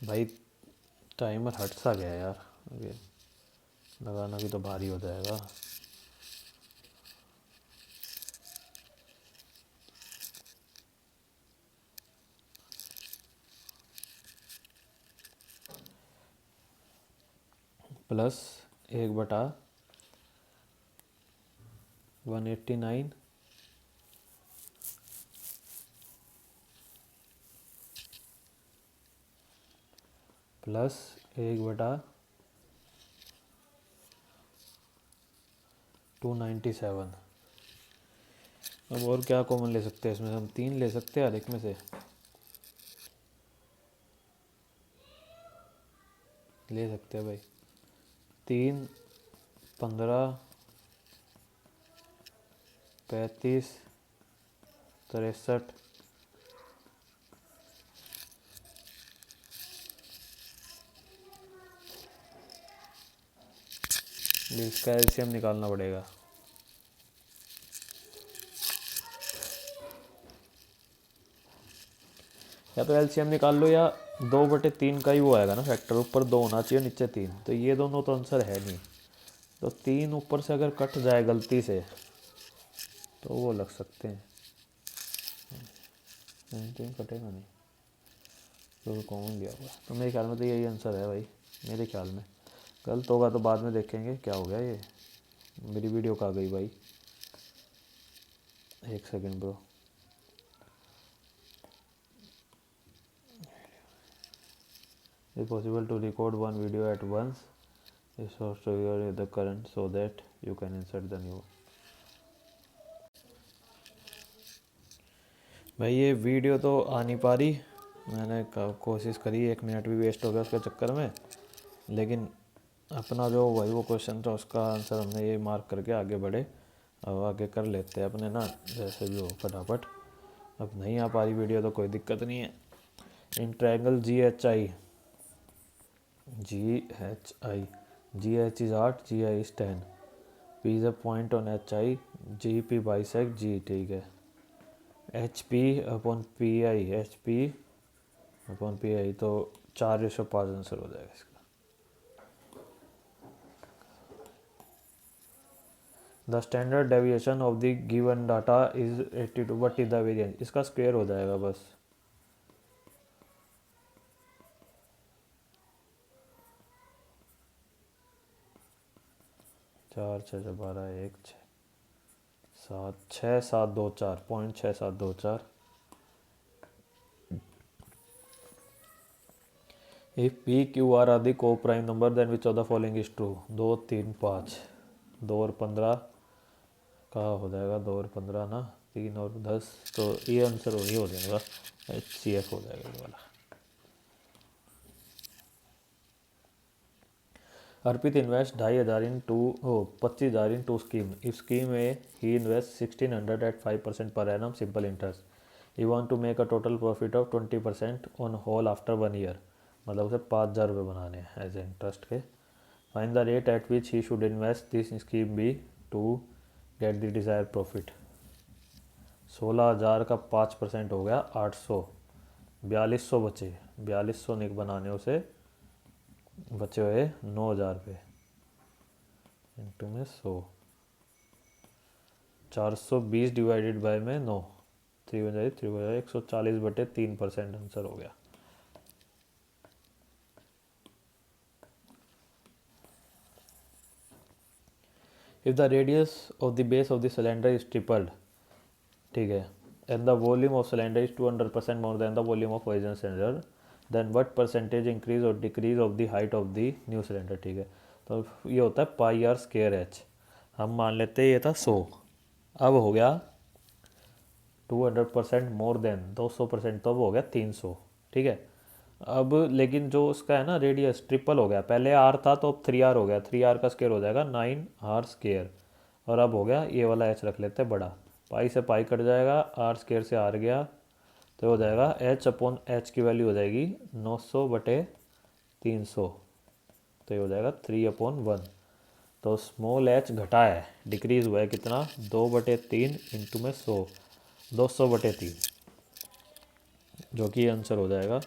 भाई टाइमर हट सा गया यार, ये लगाना भी तो भारी हो जाएगा। Plus 1/189 plus 1/297। अब और क्या कॉमन ले सकते हैं इसमें, हम 3 ले सकते हैं हर एक में से, ले सकते हैं भाई 3 15 35 63। इसका एलसीएम निकालना पड़ेगा। या तो एलसीएम निकाल लो या 2/3 का ही वो आएगा ना फैक्टर, ऊपर 2 होना चाहिए नीचे 3, तो ये दोनों तो आंसर है नहीं, तो 3 ऊपर से अगर कट जाए गलती से तो वो लग सकते हैं, 3 कटेगा नहीं तो कॉमन दिया हुआ, तो मेरे ख्याल में तो यही आंसर है भाई, मेरे ख्याल में। गलत होगा तो बाद में देखेंगे क्या हो गया, ये मेरी वीडियो कहाँ गई भाई, 1 second bro. It's possible to record one video at once. It's also your the current so that you can insert the new। भाई ये वीडियो तो आ नहीं पा रही, मैंने कोशिश करी, 1 मिनट भी वेस्ट हो गया उसके चक्कर में, लेकिन अपना जो भाई वो क्वेश्चन था उसका आंसर हमने ये मार्क करके आगे बढ़े। अब आगे कर लेते हैं अपने ना, जैसे भी हो फटाफट। अब नहीं आ पा रही वीडियो तो कोई दिक्कत नहीं है। In triangle GHI GH is 8, GI is 10, P is a point on HI, GP bisect G, ठीक है। HP upon PI, HP upon PI तो 4:5 आंसर हो जाएगा इसका। The standard deviation of the given data is 82, what is the variance, इसका square हो जाएगा बस। चार 6 12 1 6 7 2 4 .6724। If P Q R are the co-prime number then which of the following is true। 2 3 5, 2 और 15 का हो जाएगा, 2 और 15 ना, 3 और 10, तो ये आंसर वही हो जाएगा, HCF हो जाएगा ये वाला। Arpit invest 2,500 in 25,000 in 2 scheme. If scheme A he invest 1,600 at 5% पर annum simple interest. He want to make a total profit of 20% on whole after 1 year, मतलब उसे 5,000 रुपये बनाने हैं एज ए इंटरेस्ट के। Find the rate at which he should invest this scheme be to get the desire profit. 16,000 का 5% हो गया 800, 4,200 बचे, 4,200 निक बनाने उसे बचे हुए 9,000 रुपये इंटू में 100, 420 डिवाइडेड बाय में 9, 140/3% आंसर हो गया। If the radius of the base of the cylinder is tripled, ठीक है, and the volume of cylinder is 200% more than the volume of poison cylinder, then what percentage increase और decrease of the height of the new cylinder. ठीक है, तो ये होता है पाई are square H. हम मान लेते हैं ये था 100, अब हो गया 200% मोर देन 200%, तो अब हो गया 300। ठीक है, अब लेकिन जो उसका है ना रेडियस ट्रिपल हो गया, पहले आर था तो अब 3R हो गया, 3R का स्केयर हो जाएगा 9R स्केयर। और अब हो गया ये वाला एच रख लेते हैं बड़ा, पाई से पाई कट जाएगा, आर स्केयर से आर गया, तो हो जाएगा एच अपॉन एच की वैल्यू हो जाएगी 900/300, तो ये हो जाएगा 3/1। तो स्मॉल एच घटा है, डिक्रीज हुआ है कितना, 2/3 इंटू में 100, 200/3, जो कि आंसर हो जाएगा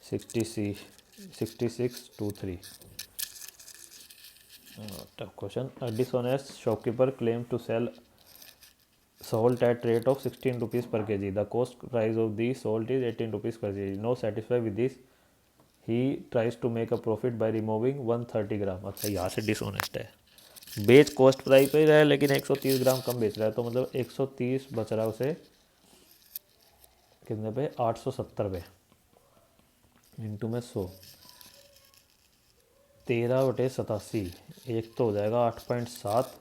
6623। Tough question. A dishonest shopkeeper claim to sell salt at rate of 16 rupees per kg. The cost price of the salt is 18 rupees per kg. No satisfied with this, he tries to make a profit by removing 130 ग्राम। अच्छा, यहाँ से dishonest है, बेच cost price पे ही रहा है लेकिन 130 ग्राम कम बेच रहा है, तो मतलब 130 बच रहा है उसे कितने पे, 870 पे, इंटू में 100, 13/87, एक तो हो जाएगा 8.7,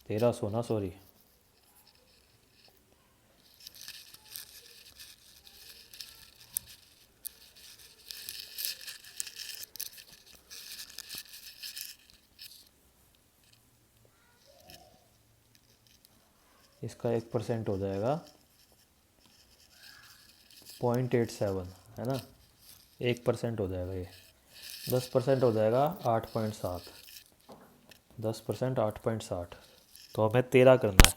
1300 ना, सॉरी, इसका 1% हो जाएगा 0.87, है ना, 1% हो जाएगा ये, 10% हो जाएगा 8.7, 10% 8.60, तो हमें 13 करना है,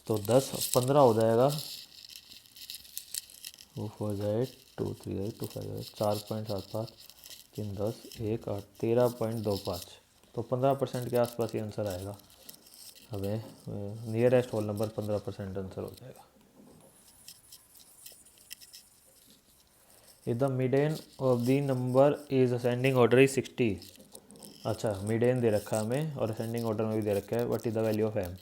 तो 10 15 हो जाएगा, 248 238 258 4.75 3 10 1 8 13.25, तो 15% के आसपास ही आंसर आएगा। हमें नियरेस्ट होल नंबर 15% आंसर हो जाएगा। If the median of the number is ascending order is 60। अच्छा, मीडियन दे रखा है हमें और असेंडिंग ऑर्डर में भी दे रखा है, what is the value of M,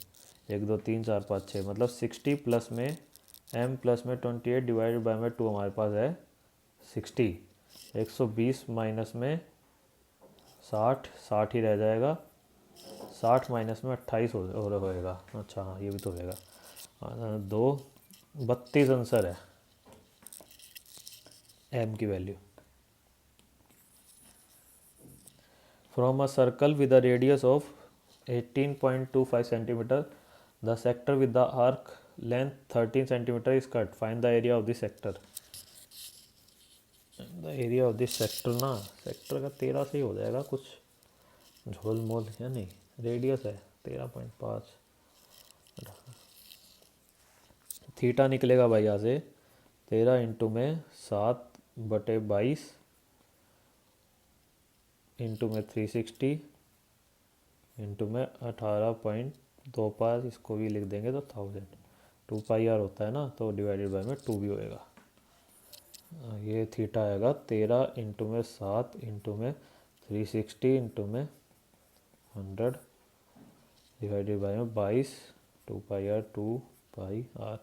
1 2 3 4 5 6, मतलब 60 प्लस में एम प्लस में 28 डिवाइडेड बाय में 2 हमारे पास है 60, 120 माइनस में 60, 60 ही रह जाएगा, 60 माइनस में 28 होएगा। अच्छा हाँ, ये भी तो होएगा, 32 आंसर है एम की value. From a circle with a radius of 18.25 centimetre, the sector with the arc length 13 centimetre is cut, find the area of this sector. The area of this sector ना, sector का 13 से ही हो जाएगा, कुछ झोल मोल है नहीं, रेडियस है 13.5, थीटा निकलेगा भाई यहाँ से 13 इंटू में 7/22 इंटू में 360 इंटू में 18.25, इसको भी लिख देंगे तो 1000, 2πr होता है ना, तो डिवाइडेड बाय में 2 भी होएगा। ये थीटा आएगा 13 इंटू में 7 इंटू में 360 इंटू में 100 डिवाइडेड बाय में 22, 2πr 2πr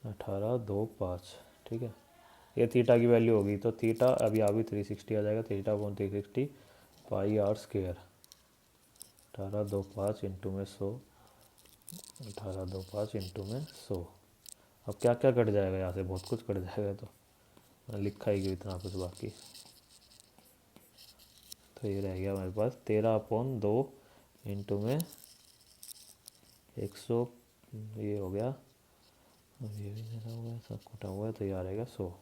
18.25। ठीक है, ये थीटा की वैल्यू होगी, तो थीटा अभी आ भी 360 आ जाएगा, theta upon 360 pi R square, 18.25 into में 100, 18.25 इंटू में 100। अब क्या क्या कट जाएगा यहाँ से, बहुत कुछ कट जाएगा, तो लिखा ही क्यों इतना कुछ बाकी, तो ये रह गया हमारे पास 13/2 इंटू में 100, ये हो गया, ये भी मेरा हुआ है, सब कटा हुआ है, तो ये आ रहेगा 100।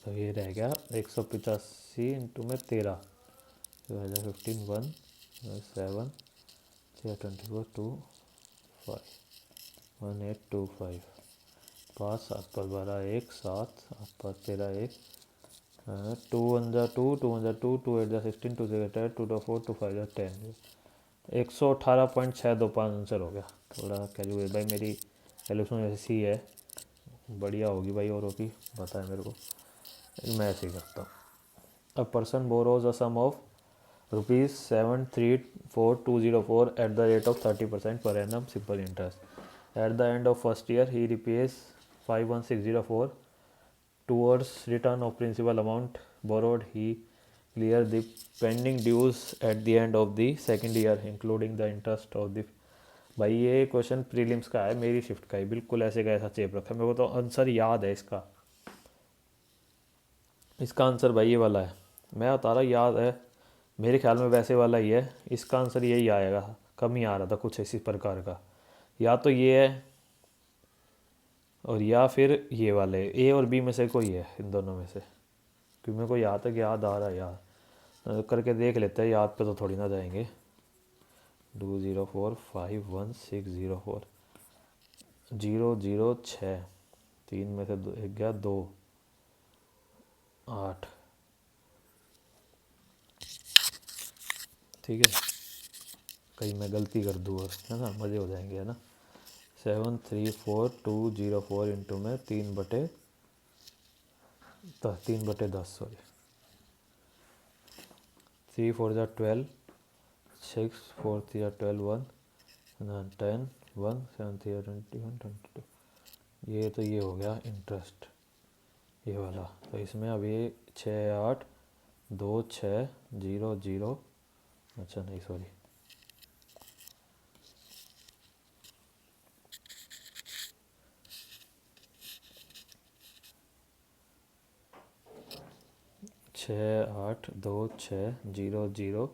तो ये रह गया 185 इंटू में 13, 2015 1 7 6 24 2 5 1825, 5 7 5 12 1 7 8 5 13 1 2 1 2 2 1 2 2 8 16 2 6 10 2 4 2 5 10, 118.625 आंसर हो गया। थोड़ा कैलकुलेट भाई, मेरी कैलकुलेशन ऐसी है, बढ़िया होगी भाई, और होगी पता है मेरे को, मैं ऐसे ही करता हूँ। A person borrows a sum of ₹734,204 at the rate of 30% per annum simple interest. At the end of first year ही repays 51604 towards return of principal amount borrowed. He clear the pending dues at the end of the second year including the interest of the। भाई ये question prelims का है, मेरी shift का ही बिल्कुल ऐसे का ऐसा चेप रखा है। मेरे को तो आंसर याद है इसका। इसका आंसर भाई ये वाला है, मैं बता रहा याद है मेरे ख्याल में, वैसे वाला ही है। इसका आंसर यही आएगा, कम ही आ रहा था कुछ इसी प्रकार का। या तो ये है और या फिर ये वाले, ए और बी में से कोई है इन दोनों में से, क्योंकि मेरे को याद तक याद आ रहा है यार। करके देख लेते हैं, याद पे तो थोड़ी ना जाएंगे। 2045160 006 3 में से एक गया 2 8। ठीक है, कहीं मैं गलती कर दूँ और है ना, मज़े हो जाएंगे है ना। 734,204 इंटू में 3/10 सॉरी 3 4 जा 12 6 4 3 जा 12 1 10 1 7 3 21 22। ये तो ये हो गया इंटरेस्ट ये वाला। तो इसमें अब ये 682600, अच्छा नहीं सॉरी 682600.21682 और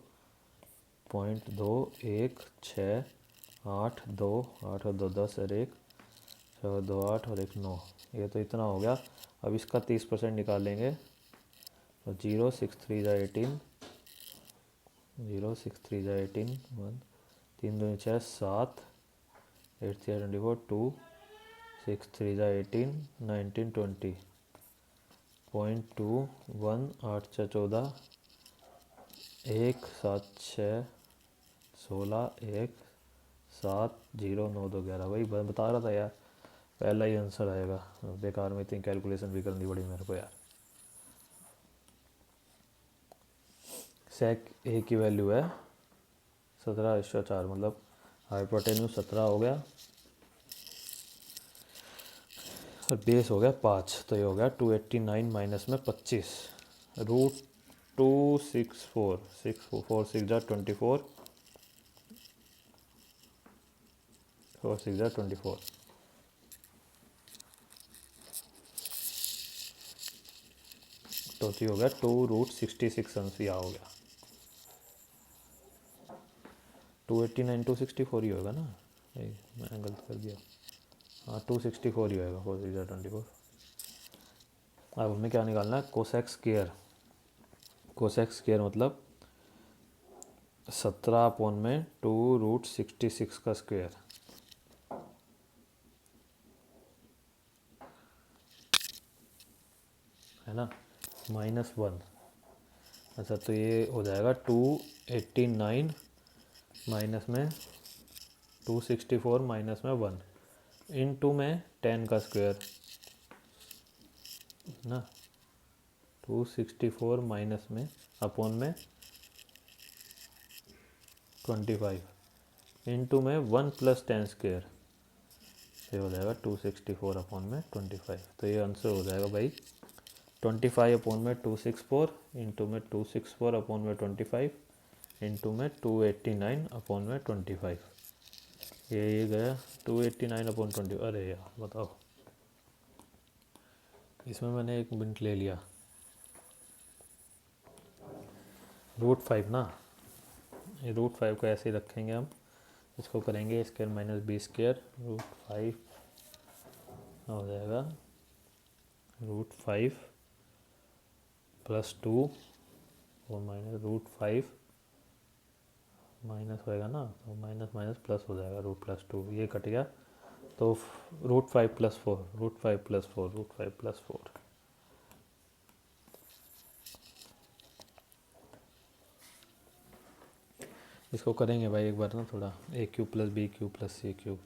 1 2 8 और 1 9। ये तो इतना हो गया। अब इसका 30% निकालेंगे तो 0 6 3 जा 18 0 6 3 जा 18 1 3 2 6 7 8 3 24 2 6 3 जा 18 19 20 0.21 8 6 14 1 7 6 16 1 7 0 9 2 11। वही बता रहा था यार, पहला ही आंसर आएगा। बेकार में इतनी कैलकुलेशन भी करनी पड़ी मेरे को यार। सेक ए की वैल्यू है 17/4, मतलब हाइपोटेन्यूज 17 हो गया और बेस हो गया 5, तो ये हो गया 289 माइनस में 25 रूट 264 6 4 6 जा 24 4 6 जा 24। तो ये हो गया 2√66 अंश या हो गया 289 264 ही होगा ना, मैं गलत कर दिया। हाँ 264 ही होगा 4 6 जा 24। अब हमें क्या निकालना है, कोसेक स्क्वायर। कोसेक स्क्वायर मतलब 17/2√66 का स्क्वायर है ना, -1। अच्छा तो ये हो जाएगा 289 माइनस में 264 माइनस में 1 इनटू में 10 का स्क्वायर ना, 264 माइनस में अपॉन में 25 इनटू में 1 + 10 स्क्वायर, ये हो जाएगा 264 अपॉन में 25। तो ये आंसर हो जाएगा भाई 25 अपॉन में 264 इंटू में 264 अपॉन में 25 इंटू में 289 अपॉन में 25। ये गया 289 अपॉन 20। अरे यार बताओ, इसमें मैंने 1 मिनट ले लिया। √5 ना, ये √5 को ऐसे ही रखेंगे हम, इसको करेंगे स्क्वायर माइनस बी स्क्वायर √5 हो जाएगा √5 + 2 और माइनस √5 माइनस होएगा ना, तो माइनस माइनस प्लस हो जाएगा √+2, ये कट गया तो √5 + 4 √5 + 4 √5 + 4। इसको करेंगे भाई एक बार ना थोड़ा, a³ + b³ + c³।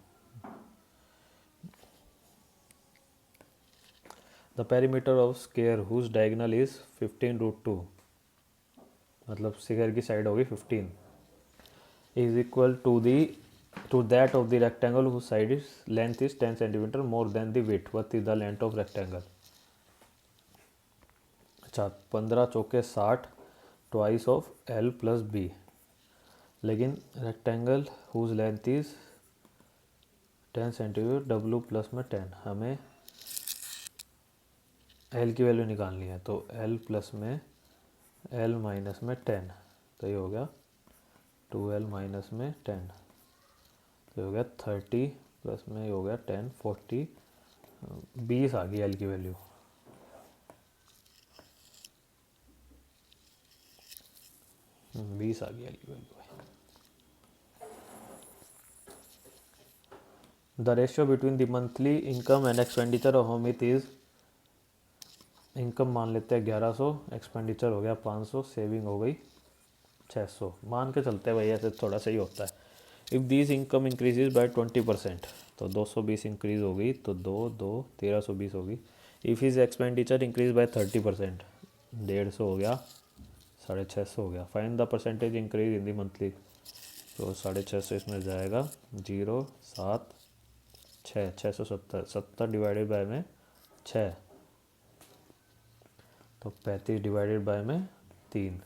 The perimeter of square whose diagonal is 15√2, मतलब स्क्वायर की साइड होगी 15 is equal to the to that of the rectangle whose side is length is 10 centimetre more than the width, what is the length of rectangle. अच्छा, 15 चौके 60 twice of L plus B, लेकिन rectangle whose length is 10 centimetre, W plus में 10, हमें L की value निकालनी है। तो L plus में एल माइनस में 10, तो ये हो गया 2l माइनस में 10, तो ये हो गया 30 प्लस में ये हो गया 10 40, 20 आ गई एल की वैल्यू। बीस आ गई एल की value. The ratio between the monthly income and expenditure of Amit is, income मान लेते हैं 1100, एक्सपेंडिचर हो गया 500, सेविंग हो गई 600, मान के चलते हैं भाई, ऐसे थोड़ा सही होता है। If this income increases by 20%, तो 220 इंक्रीज हो गई, तो 1320 होगी। If is expenditure increase by 30%, 150 हो गया, 650 हो गया। Find the percentage increase in the monthly, तो 650 इसमें जाएगा 0 7 6 670, 70 डिवाइडेड बाय में 6, तो 35 डिवाइडेड बाय में 3,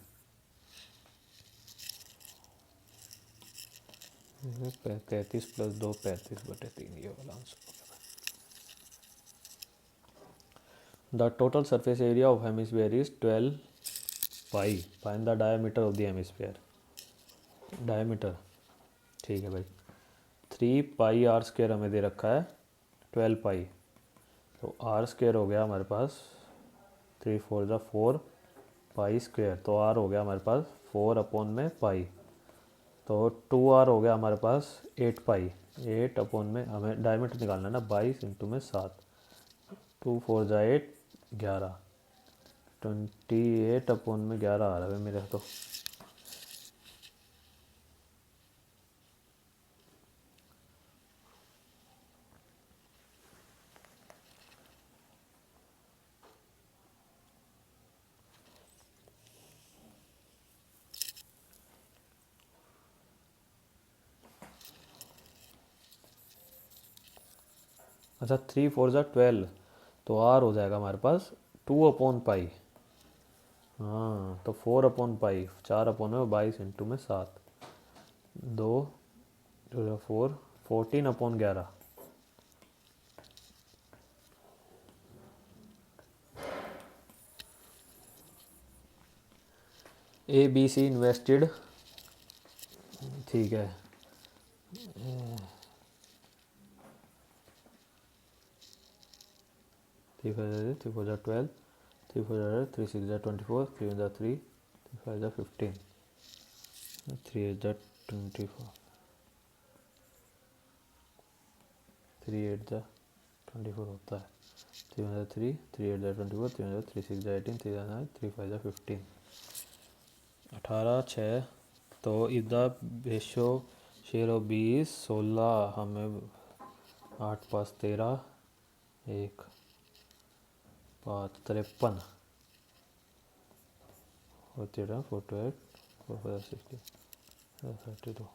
33 प्लस 2 35/3, ये वाला आंसर हो गया। The total surface area of hemisphere is 12 pi, find the diameter of the hemisphere. Diameter ठीक है भाई, 3 पाई आर स्क्वायर हमें दे रखा है 12 पाई, तो आर स्क्वायर हो गया हमारे पास 3 4 ज़ा 4 पाई स्क्वायर, तो आर हो गया हमारे पास 4 अपॉन में पाई, तो 2r हो गया हमारे पास 8 पाई, 8 अपॉन में हमें डायमीटर निकालना है ना, 22 इंटू में 7, 2 4 ज़ा 8 11, 28 अपॉन में 11 आ रहा है मेरे तो। अच्छा, 3 4 ज़ा 12, तो आर हो जाएगा हमारे पास 2 अपॉन पाई, हाँ तो 4 अपॉन पाई, 4 अपॉन में 22 इंटू में 7, 2 4 14 upon 11, A B C invested, ठीक है, 3 5 3 4 ज़ा 12, 3 4 ज़ा 3 6 ज़ा 24, 3 ज़ा 3, 3 5 ज़ा 15, 3 8 ज़ा 24, 3 8 ज़ा 24 होता है, 3 ज़ा 3, 3 8 ज़ा 24, 3 ज़ा 3 6 ज़ा 18, 3 ज़ा 9, 3 5 ज़ा 15, 18 6, तो इधर रेशो शेयर ऑफ 20 16, हमें 8 5 13, 1 5 53, 48 48 4 5 60 32,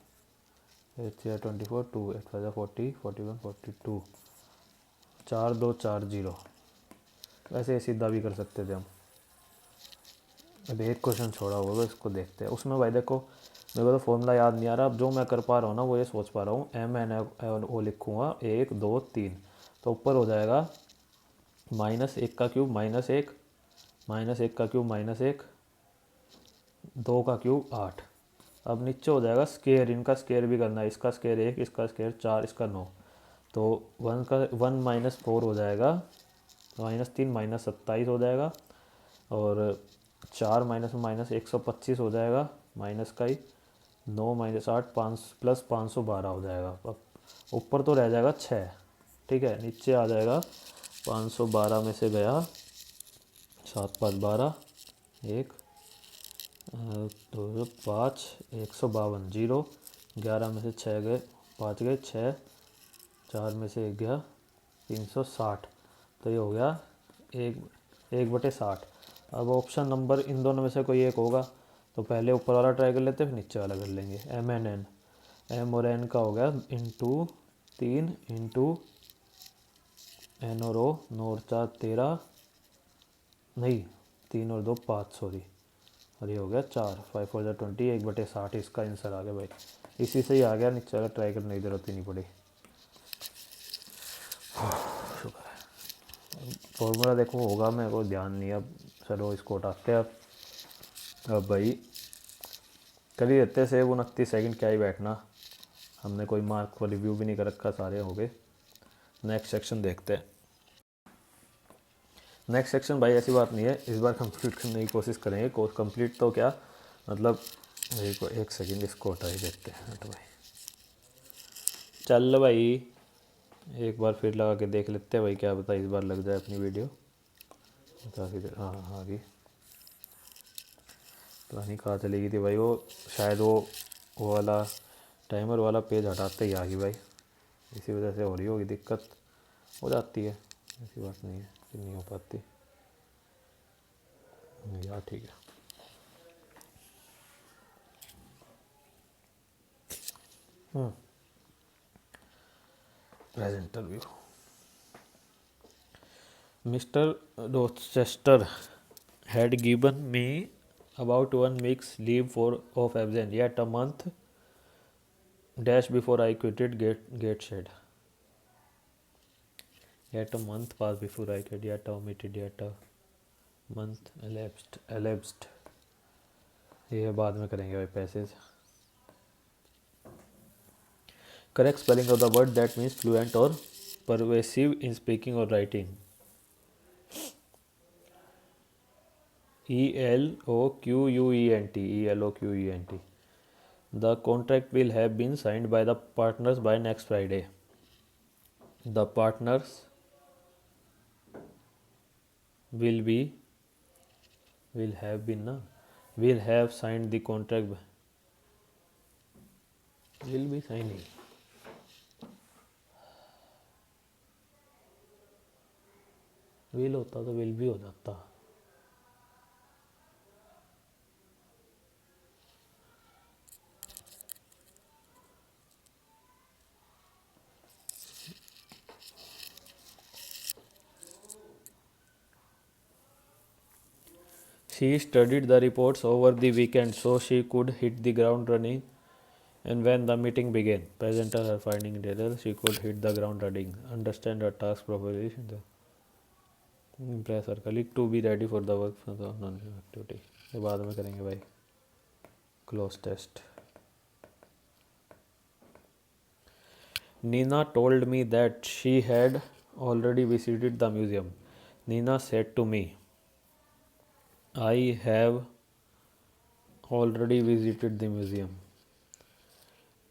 8 3 24, 2 8 5 40 41 42, 4 2 4 0। वैसे सीधा भी कर सकते थे हम। अब एक क्वेश्चन छोड़ा होगा, इसको देखते हैं। उसमें भाई देखो, मेरे को तो फॉर्मूला याद नहीं आ रहा, अब जो मैं कर पा रहा हूँ ना वो ये सोच पा रहा हूँ, एम एन ओ लिखूँगा 1 2 3, तो ऊपर हो जाएगा -1 का क्यूब -1, -1 का क्यूब -1, 2 का क्यूब 8। अब नीचे हो जाएगा स्केयर, इनका स्केयर भी करना है, इसका स्केयर 1, इसका स्केयर 4, इसका 9, तो 1 का 1 -4 हो जाएगा, -3 -27 हो जाएगा, और 4 माइनस में माइनस 125 हो जाएगा, माइनस का ही 9 -8 5 प्लस 512 हो जाएगा। अब ऊपर तो रह जाएगा 6, ठीक है, नीचे आ जाएगा 512 में से गया 7 5 12, 1 2 5 152, 0 11 में से 6 गए 5 गए 6, 4 में से 1 गया 360, तो ये हो गया 1/60। अब ऑप्शन नंबर इन दोनों में से कोई एक होगा, तो पहले ऊपर वाला ट्राई कर लेते हैं, फिर नीचे वाला कर लेंगे। एम एन एन एम और एन का हो गया इंटू 3 इंटू एन और ओ, 9 और 4 13, नहीं 3 और 2 5, सॉरी, और ये हो गया 4, 5 4 20, 1/60 इसका आंसर आ गया भाई। इसी से ही आ गया, नीचे वाला ट्राई करने की जरूरत ही नहीं पड़ी। शुक्र है। फॉर्मूला देखो होगा, मेरे को ध्यान नहीं है अब। चलो इसको उठाते हैं अब भाई कर ही देते सेव। 29 सेकंड क्या ही बैठना, हमने कोई मार्क को रिव्यू भी नहीं कर रखा, सारे हो गए। नेक्स्ट सेक्शन देखते हैं। नेक्स्ट सेक्शन भाई ऐसी बात नहीं है, इस बार कंप्लीट करने की कोशिश करेंगे। कोर्स कंप्लीट तो क्या मतलब, एक सेकंड इसको हटा ही देते हैं। हट भाई, चल भाई एक बार फिर लगा के देख लेते हैं भाई, क्या पता इस बार लग जाए अपनी वीडियो। काफ़ी देर, हाँ हाँ आ गई। पता नहीं कहाँ चली गई थी भाई वो, शायद वो वाला टाइमर वाला पेज हटाते ही आ गई भाई, इसी वजह से हो रही होगी दिक्कत। हो जाती है, ऐसी बात नहीं है कि नहीं हो पाती यार। ठीक है, presenter view. Mr. Rochester had given me about 1 week's leave of absence, yet a month dash before I quitted Gateshead. Yet a month passed before I quit, yet a omitted, yet a month elapsed. ये बाद में करेंगे भाई passage. Correct spelling of the word that means fluent or pervasive in speaking or writing. ELOQUENT. ELOQUENT. The contract will have been signed by the partners by next Friday. The partners will have signed the contract. Will be signing. Will होता तो will भी हो जाता। She studied the reports over the weekend so she could hit the ground running. And when the meeting began, presenter her finding details, she could hit the ground running, understand her task properly, impress her colleague to be ready for the work for the non-activity. ये बाद में करेंगे भाई। Close test. Nina told me that she had already visited the museum. Nina said to me, I have already visited the museum.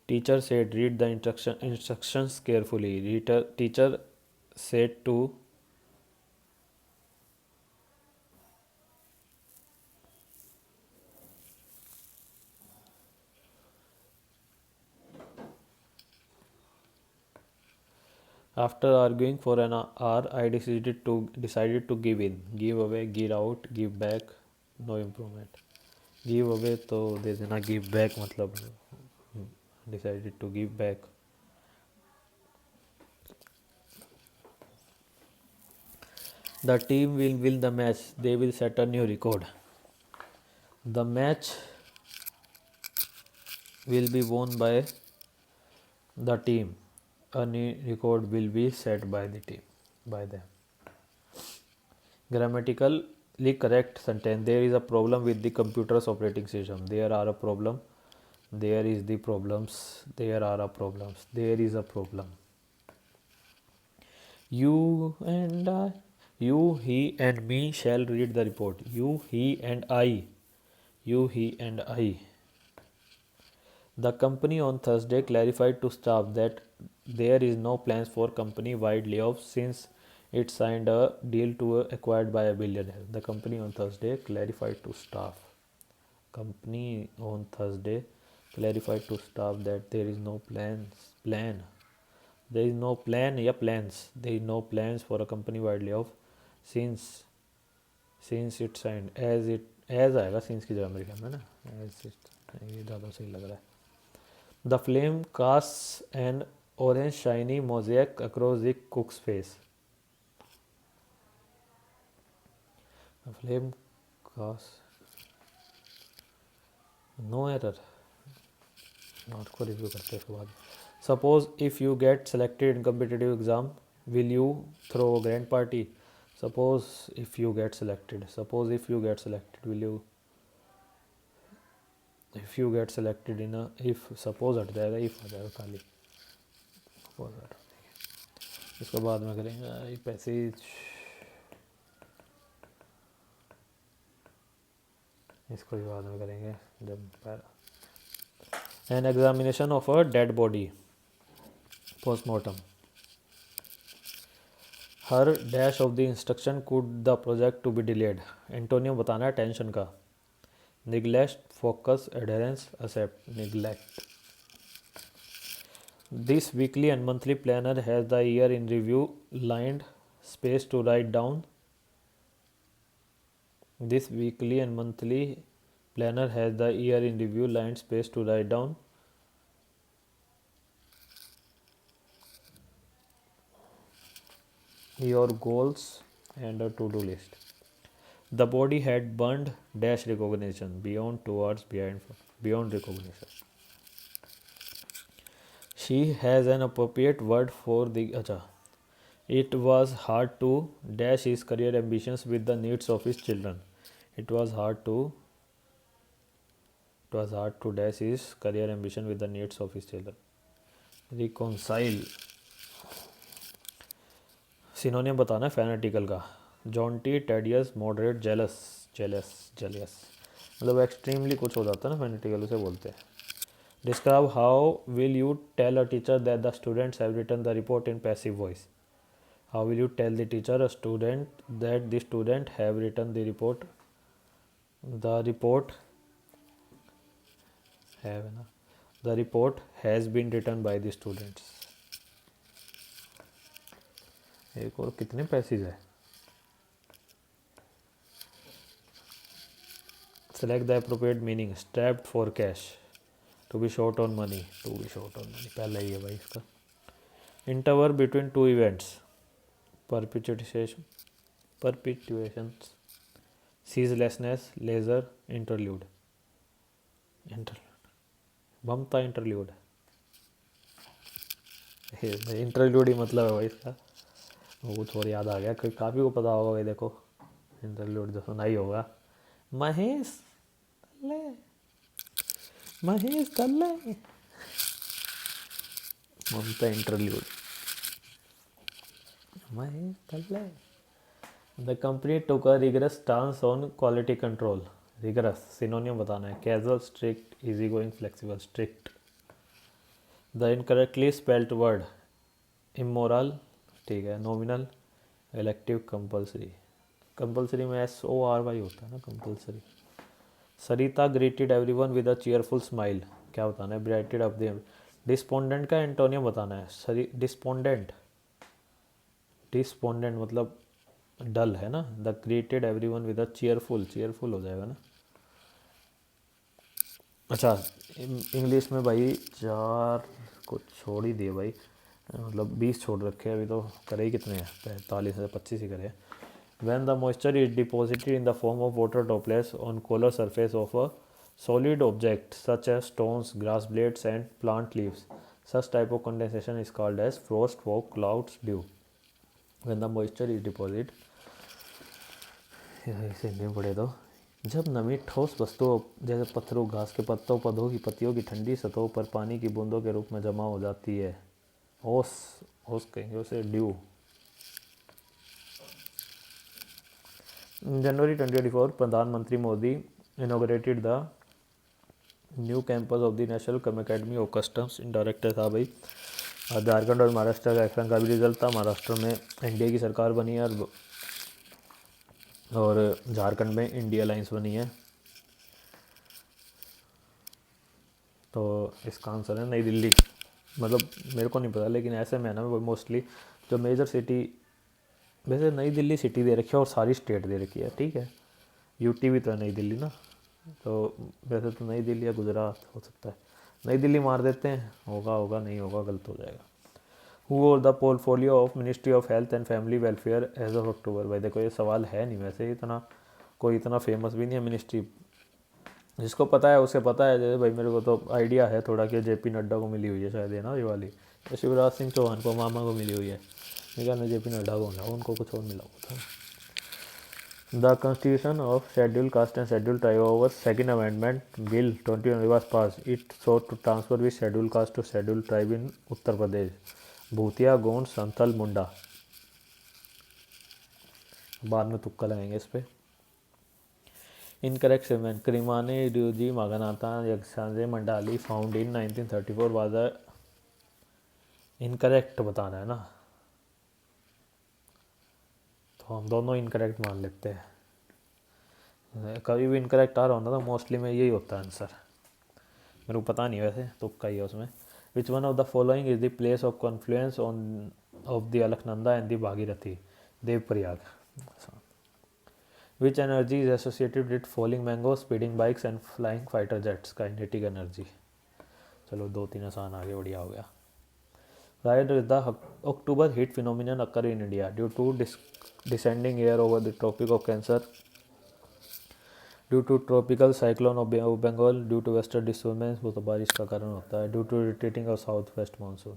Teacher said, read the instructions carefully. Teacher said to after arguing for an hour, I decided to give in. Give away, give out, give back, no improvement. Give away तो दे देना, give back मतलब decided to give back. The team will win the match. They will set a new record. The match will be won by the team. A new record will be set by the team, by them. Grammatically correct sentence. There is a problem with the computer's operating system. There are a problem. There is the problems. There are a problems. There is a problem. You and I, you, he and me shall read the report. You, he and I. You, he and I. The company on Thursday clarified to staff that there is no plans for company-wide layoffs since it signed a deal to acquired by a billionaire. The company on Thursday clarified to staff. Company on Thursday clarified to staff that there is no plan. There is no plan या plans. There is no plans for a company-wide layoff since it signed as आएगा since की जगह मेरे ख्याल में ना as it, ये ज़्यादा सही लग रहा है। The flame casts an orange shiny mosaic across the cook's face. The flame casts no error. Note को रिव्यू करते हैं इसके बाद. Suppose if you get selected in competitive exam, will you throw a grand party? Suppose if you get selected. Suppose if you get selected, will you? If you get selected in a if suppose हट जाएगा if हो जाएगा खाली. Suppose हट जाएगा. इसको बाद में करेंगे. पैसेज इसको भी बाद में करेंगे जब an examination of a dead body postmortem. Her dash of the instruction could the project to be delayed. Antonym बताना है टेंशन का. neglect, focus, adherence, accept. neglect. This weekly and monthly planner has the year in review lined space to write down. This weekly and monthly planner has the year in review lined space to write down your goals and a to-do list. The body had burned dash recognition beyond towards beyond recognition. She has an appropriate word for the It was hard to dash his career ambitions with the needs of his children. It was hard to dash his career ambition with the needs of his children. Reconcile. सिनोनियम बताना है fanatical का. Jaunty, tedious, moderate, jealous. मतलब extremely कुछ हो जाता है ना fanatical, उसे बोलते हैं. Describe how will you tell a teacher that the students have written the report in passive voice. How will you tell the teacher a student that the student have written the report. The report has been written by the students. एक और कितने passage है. Select the appropriate meaning. Strapped for cash. To be short on money. पहला ही है भाई इसका. Interval between two events. Perpetuations. Ceaselessness. Leisure. Interlude. बमता interlude. Interlude ही मतलब है भाई इसका. वो कुछ और याद आ गया. काफ़ी को पता होगा भाई. देखो इंटरल्यूड तो सुना ही होगा. महेश तल्ले ममता इंटरल्यूड. महेश तल्ले. The company took a rigorous stance on quality control. Rigorous सिनोनियम बताना है. Casual, strict, easy going, flexible. Strict. The incorrectly spelt word. Immoral. ठीक है. नॉमिनल, इलेक्टिव, कंपल्सरी में SORY होता है ना compulsory. Sarita greeted everyone with a cheerful smile. क्या बताना है. ब्राइटेड अप देम. डिस्पोंडेंट का एंटोनियम बताना है. डिस्पोंडेंट मतलब डल है ना. The greeted everyone with a cheerful हो जाएगा ना. अच्छा इंग्लिश में भाई 4 को छोड़ ही दिए भाई. मतलब 20 छोड़ रखे हैं अभी. तो करे ही कितने हैं. 45 से 25 ही करे. When the moisture is deposited in the form of water droplets on collar surface of a solid object such as stones, grass blades and plant leaves, such type of condensation is called as frost, fog, clouds, dew. When the moisture is deposited, इसे हिंदी में पढ़े तो. जब नमी ठोस वस्तुओं जैसे पत्थरों, घास के पत्तों, पौधों की पत्तियों की ठंडी सतहों पर पानी की बूंदों के रूप में जमा हो जाती है. ओस कहेंगे उसे. ड्यू. जनवरी 2024 प्रधानमंत्री Modi inaugurated the new campus of the national academy of customs. Director था भाई. झारखंड और महाराष्ट्र का इलेक्शन का भी रिजल्ट था. महाराष्ट्र में एनडीए की सरकार बनी है और झारखंड में इंडिया अलायंस बनी है. तो इसका आंसर है नई दिल्ली. मतलब मेरे को नहीं पता लेकिन ऐसे में है ना मोस्टली जो मेजर सिटी. वैसे नई दिल्ली सिटी दे रखी है और सारी स्टेट दे रखी है. ठीक है. यूटी भी तो है नई दिल्ली ना. तो वैसे तो नई दिल्ली या गुजरात हो सकता है. नई दिल्ली मार देते हैं, होगा होगा, नहीं होगा गलत हो जाएगा। हु और the portfolio of ministry of health and family welfare as of October. भाई देखो ये सवाल है नहीं, वैसे इतना कोई इतना फेमस भी नहीं है मिनिस्ट्री, जिसको पता है उसे पता है। जैसे भाई मेरे को तो आइडिया है थोड़ा कि जेपी नड्डा को मिली हुई है शायद, है ना ये वाली, तो शिवराज सिंह चौहान को मामा को मिली हुई है, मेरे ख्याल जेपी नड्डा को ना, उनको कुछ और मिला हुआ था। The constitution of schedule caste and schedule tribe over second amendment bill 2020 was passed. It sought to transfer with schedule caste to schedule tribe in Uttar Pradesh, भूतिया, गोंड, संथल, मुंडा। बाद में तुक्का लगाएंगे इस पे। Incorrect statement, Keremane Idagunji Mahaganapathi Yakshagana Mandali found in 1934 was a, incorrect बताना है ना, तो हम दोनों इनकरेक्ट मान लेते हैं। कभी भी इनकरेक्ट आ रहा हो ना तो मोस्टली में यही होता है आंसर, मेरे को पता नहीं वैसे, तुक्का ही है उसमें। Which one of the following is the place of Confluence on off the Alaknanda and the Bhagirathi, Devprayag. Which energy is associated with falling mango, speeding bikes and flying fighter jets, kinetic energy. चलो 2-3 आसान आगे, बढ़िया हो गया। Why does the October heat phenomenon occur in India? Due to descending air over the Tropic of Cancer, due to tropical cyclone of Bengal, due to western disturbance, वो तो बारिश का कारण होता है, due to retreating of south west monsoon।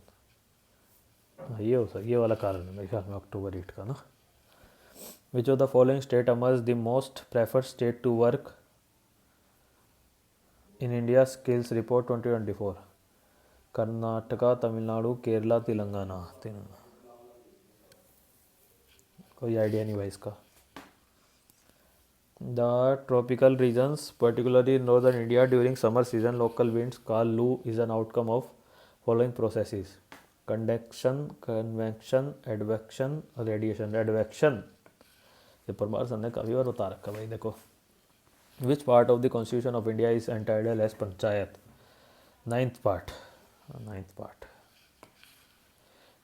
ये हो सकता, ये वाला कारण है मेरे ख्याल में अक्टूबर हीट का ना। Which of the following state emerged the most preferred state to work in India's skills report 2024? Karnataka, Tamil Nadu, Kerala, Telangana. कोई आइडिया नहीं भाई इसका। The tropical regions particularly in northern India during summer season local winds call loo is an outcome of following processes, conduction, convection, advection, radiation. Advection ये Parmar sir ने काफ़ी बार बता रखा भाई। देखो, which part of the constitution of India is entitled as panchayat? Ninth part.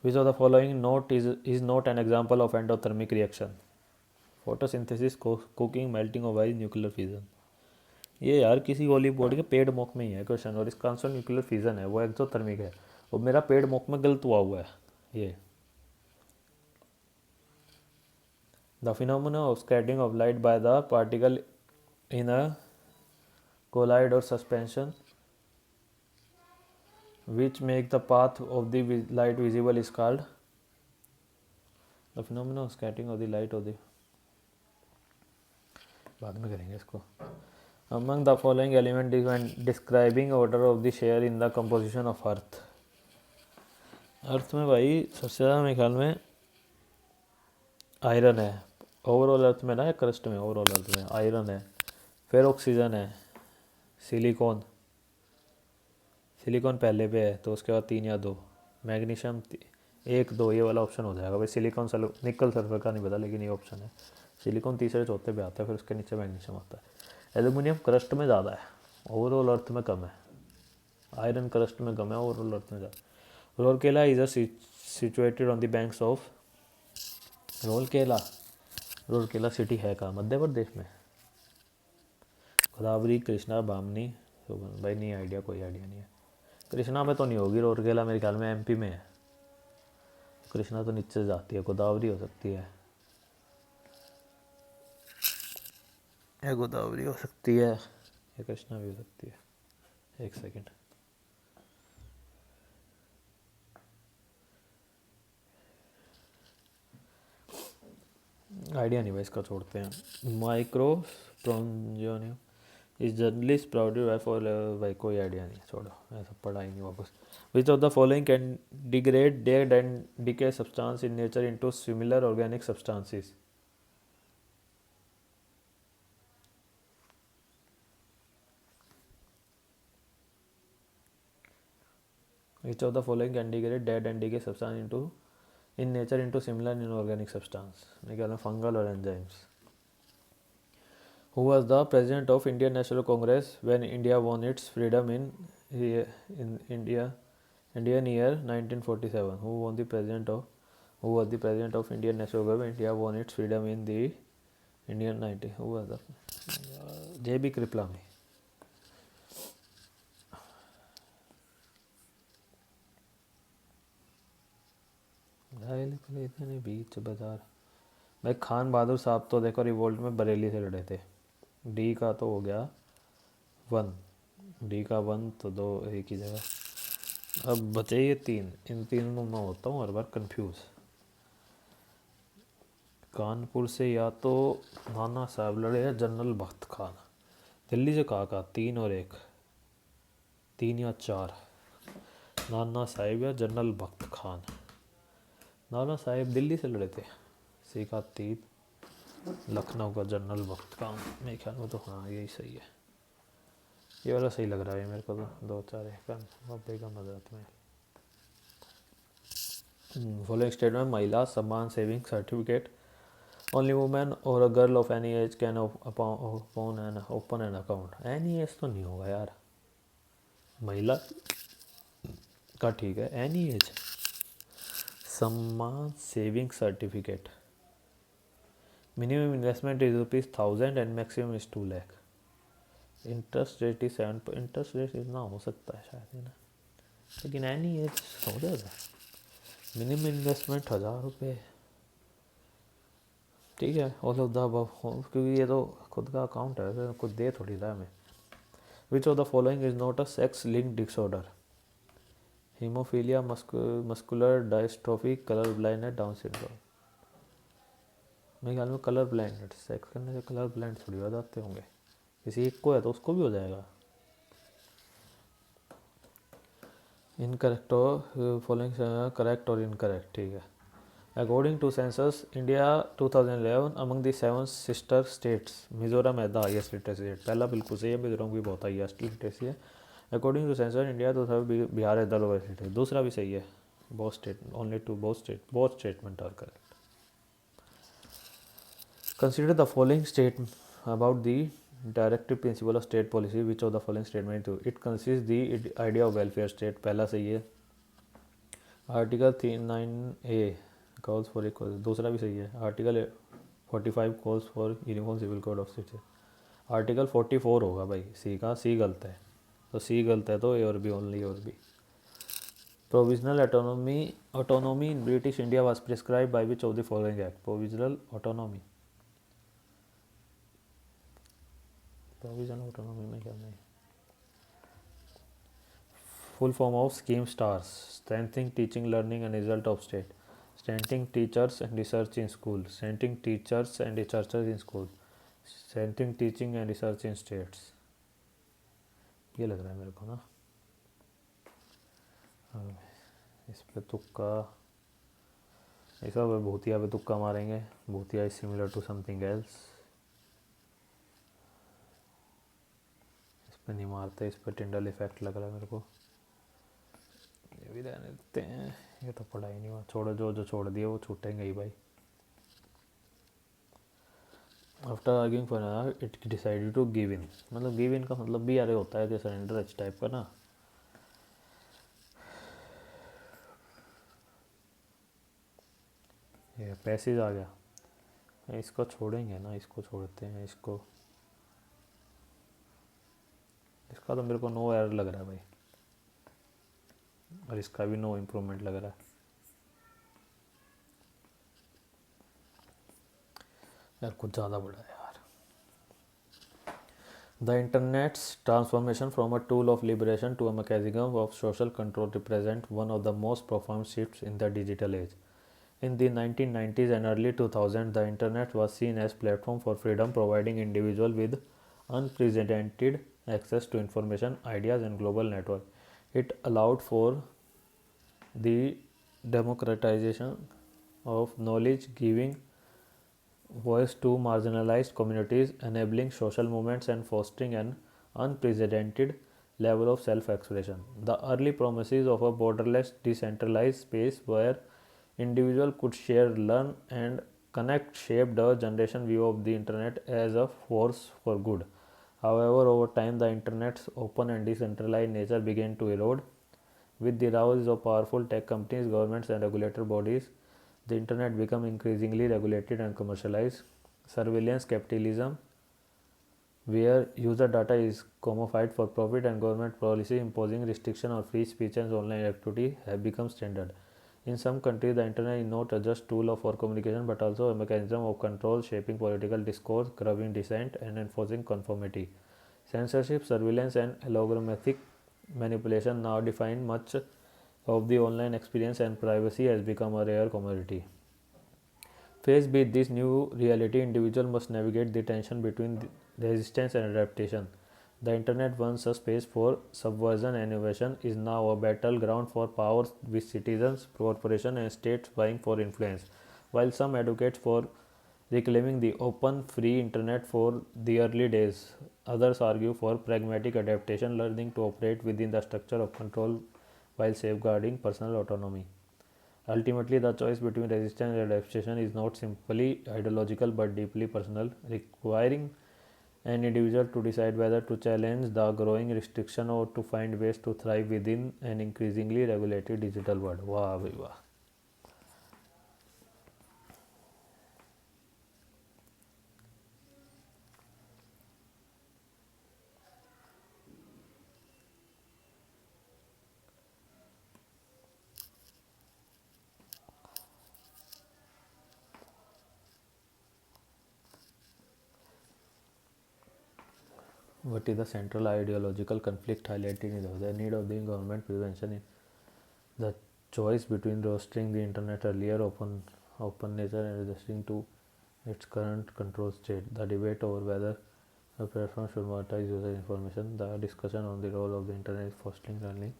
Which of the following note is not an example of endothermic reaction? Photosynthesis, cooking, melting of ice, nuclear fission. ये यार किसी ओली board के पेड़ mock में ही है question, और इसका answer nuclear fission है, वो एक्सोथर्मिक है, और मेरा पेड़ मॉक में गलत हुआ है ये। The phenomena of scattering of light by the particle in a colloid और suspension which make the path of the light visible is called the phenomenon of scattering of the light of the, बाद में करेंगे इसको। among the following element is when describing order of the share in the composition of earth। अर्थ में भाई सबसे ज़्यादा मेरे ख्याल में आयरन है, ओवरऑल अर्थ में ना, या क्रस्ट में, ओवरऑल अर्थ में आयरन है, फिर ऑक्सीजन है, सिलिकॉन, सिलिकॉन पहले पे है, तो उसके बाद 3 या 2, मैग्नीशियम 1 2, ये वाला ऑप्शन हो जाएगा भाई। सिलिकॉन निकल सल्फर का नहीं पता, लेकिन ये ऑप्शन है। सिलिकॉन तीसरे चौथे पे आता है, फिर उसके नीचे मैग्नीशियम आता है। एल्यूमिनियम क्रस्ट में ज़्यादा है, ओवरऑल अर्थ में कम है। आयरन क्रस्ट में कम है, ओवरऑल अर्थ में ज़्यादा। Rourkela is a situated on the banks of, Rourkela city है कहाँ? मध्य प्रदेश में। गोदावरी, कृष्णा, बामनी, भाई नहीं आइडिया, कोई आइडिया नहीं है। कृष्णा में तो नहीं होगी, रोरकेला मेरे ख्याल में एमपी में है। कृष्णा तो नीचे जाती है, गोदावरी हो सकती है, या गोदावरी हो सकती है, या कृष्णा भी हो सकती है। एक सेकंड, आइडिया नहीं भाई, इसका छोड़ते हैं। माइक्रो स्प्रोंजियम इस जनरली स्प्राउटेड बाय फॉर, भाई कोई आइडिया नहीं, छोड़ो, ऐसा पढ़ा ही नहीं वापस। विच of the following can degrade dead and decay substance in nature into similar organic substances? Which of the following can degrade dead and decay substance into in nature into similar inorganic substance? मेरे ख्याल में fungal और enzymes. Who was the president of Indian National Congress when India won its freedom in Indian year 1947? Who was the president of Indian National Congress when India won its freedom in the Indian 90? Who was the J.B. Kripalani? पहले पहले इतने बीच बाजार। भाई खान बहादुर साहब तो देखो revolt में बरेली से लड़े थे। डी का तो हो गया 1, डी का 1 तो 2 एक ही जगह। अब बचे ये 3, इन तीनों में मैं होता हूँ हर बार कंफ्यूज। कानपुर से या तो नाना साहब लड़े या जनरल बख्त खान। दिल्ली से कहा 3 और 1, 3 या 4, नाना साहिब या जनरल बख्त खान। नाना साहिब दिल्ली से लड़े थे, सीखा 3, लखनऊ का जनरल बख्त खान। मेरे ख्याल में तो हाँ यही सही है, ये वाला सही लग रहा है मेरे को तो। 2 4 1 90 का मदद में। फॉलोइंग स्टेटमेंट, महिला सम्मान सेविंग सर्टिफिकेट, ओनली वुमेन और a girl of any as can open an account. Any as तो नहीं होगा यार, महिला का ठीक है। एनी एज, सम्मान saving certificate, minimum investment is ₹1000 and maximum is 2 lakh. Interest rate is 7, interest rate इतना हो सकता है शायद है ना, लेकिन एनी एज हो जाएगा। मिनिमम इन्वेस्टमेंट ₹1000, ठीक है। ऑल ऑफ द अबव, क्योंकि ये तो खुद का अकाउंट है, कुछ दे थोड़ी रहा है हमें। Which of the following is not a sex linked disorder? Haemophilia, muscular dystrophy, colour blindness, Down syndrome. मेरे ख्याल में कलर ब्लाइंडनेस, सेक्स करने से कलर ब्लाइंड थोड़ी हो जाते होंगे। किसी एक को है तो उसको भी हो जाएगा। इनकरेक्ट हो, फॉलोइंग करेक्ट और इनकरेक्ट, ठीक है। According to census India 2011 among the 7 sister states, Mizoram है द हाईएस्ट लिटरेसी रेट। पहला बिल्कुल सही है, मिजोरम की बहुत हाईएस्ट लिटरेसी है। According to census India 2000 Bihar है द लोवेस्ट लिटरेसी। दूसरा भी सही है, both state, only two both statement are correct. Consider the following statement about the directive principle of state policy. Which of the following statement to it consists the idea of welfare state? पहला सही है। Article 39A calls for equal, दूसरा भी सही है। Article 45 calls for uniform civil code of city. Article 44 होगा भाई, सी का, सी गलत है तो सी गलत है तो ए और बी, ओनली और B. Provisional autonomy in British India was prescribe by which of the following act? Provisional autonomy में क्या नहीं। Full form of scheme STARS, strengthening teaching learning and result of state, strengthening teachers and research in school, strengthening teachers and researchers in school, strengthening teaching and research in states. ये लग रहा है मेरे को ना। इस पे तुक्का, ऐसा भूतिया पे तुक्का मारेंगे। Bhutia is similar to something else, इस पे नहीं मारते, इस पे टिंडल इफेक्ट लग रहा है मेरे को। ये भी रहने देते हैं, ये तो पढ़ा ही नहीं हुआ। छोड़ो, जो छोड़ दिए वो छूटेंगे ही भाई। After arguing for an hour it decided to give in, मतलब गिव इन का मतलब भी अरे होता है कि सरेंडर इस टाइप का ना। ये पैसेज आ गया, इसको छोड़ेंगे ना, इसको छोड़ते हैं। इसका तो मेरे को नो एरर लग रहा है भाई, और इसका भी नो इम्प्रूवमेंट लग रहा है यार, कुछ ज़्यादा बड़ा है यार। The internets transformation from a tool of liberation to a mechanism of social control represent one of the most profound shifts in the digital age. In the 1990s and early 2000s, the internet was seen as platform for freedom, providing individuals with unprecedented access to information, ideas, and global network. It allowed for the democratization of knowledge, giving voice to marginalized communities, enabling social movements, and fostering an unprecedented level of self-expression. The early promises of a borderless, decentralized space where individual could share, learn, and connect shaped a generation view of the internet as a force for good. However, over time, the internet's open and decentralized nature began to erode. With the rise of powerful tech companies, governments, and regulatory bodies, the internet became increasingly regulated and commercialized. Surveillance capitalism, where user data is commodified for profit, and government policy imposing restriction on free speech and online activity have become standard. In some countries, the internet is not just a tool for communication but also a mechanism of control, shaping political discourse, curbing dissent, and enforcing conformity. Censorship, surveillance, and algorithmic manipulation now define much of the online experience, and privacy has become a rare commodity. Faced with this new reality, individuals must navigate the tension between resistance and adaptation. The internet, once a space for subversion and innovation, is now a battleground for power, with citizens, corporations, and states vying for influence. While some advocate for reclaiming the open, free internet for the early days, others argue for pragmatic adaptation, learning to operate within the structure of control while safeguarding personal autonomy. Ultimately, the choice between resistance and adaptation is not simply ideological but deeply personal, requiring an individual to decide whether to challenge the growing restriction or to find ways to thrive within an increasingly regulated digital world. Wow, bhai, wow. What is the central ideological conflict highlighted in the need of the government prevention in the choice between rostering the internet earlier open nature and adjusting to its current control state. The debate over whether a platform should monetize user information, the discussion on the role of the internet fostering learning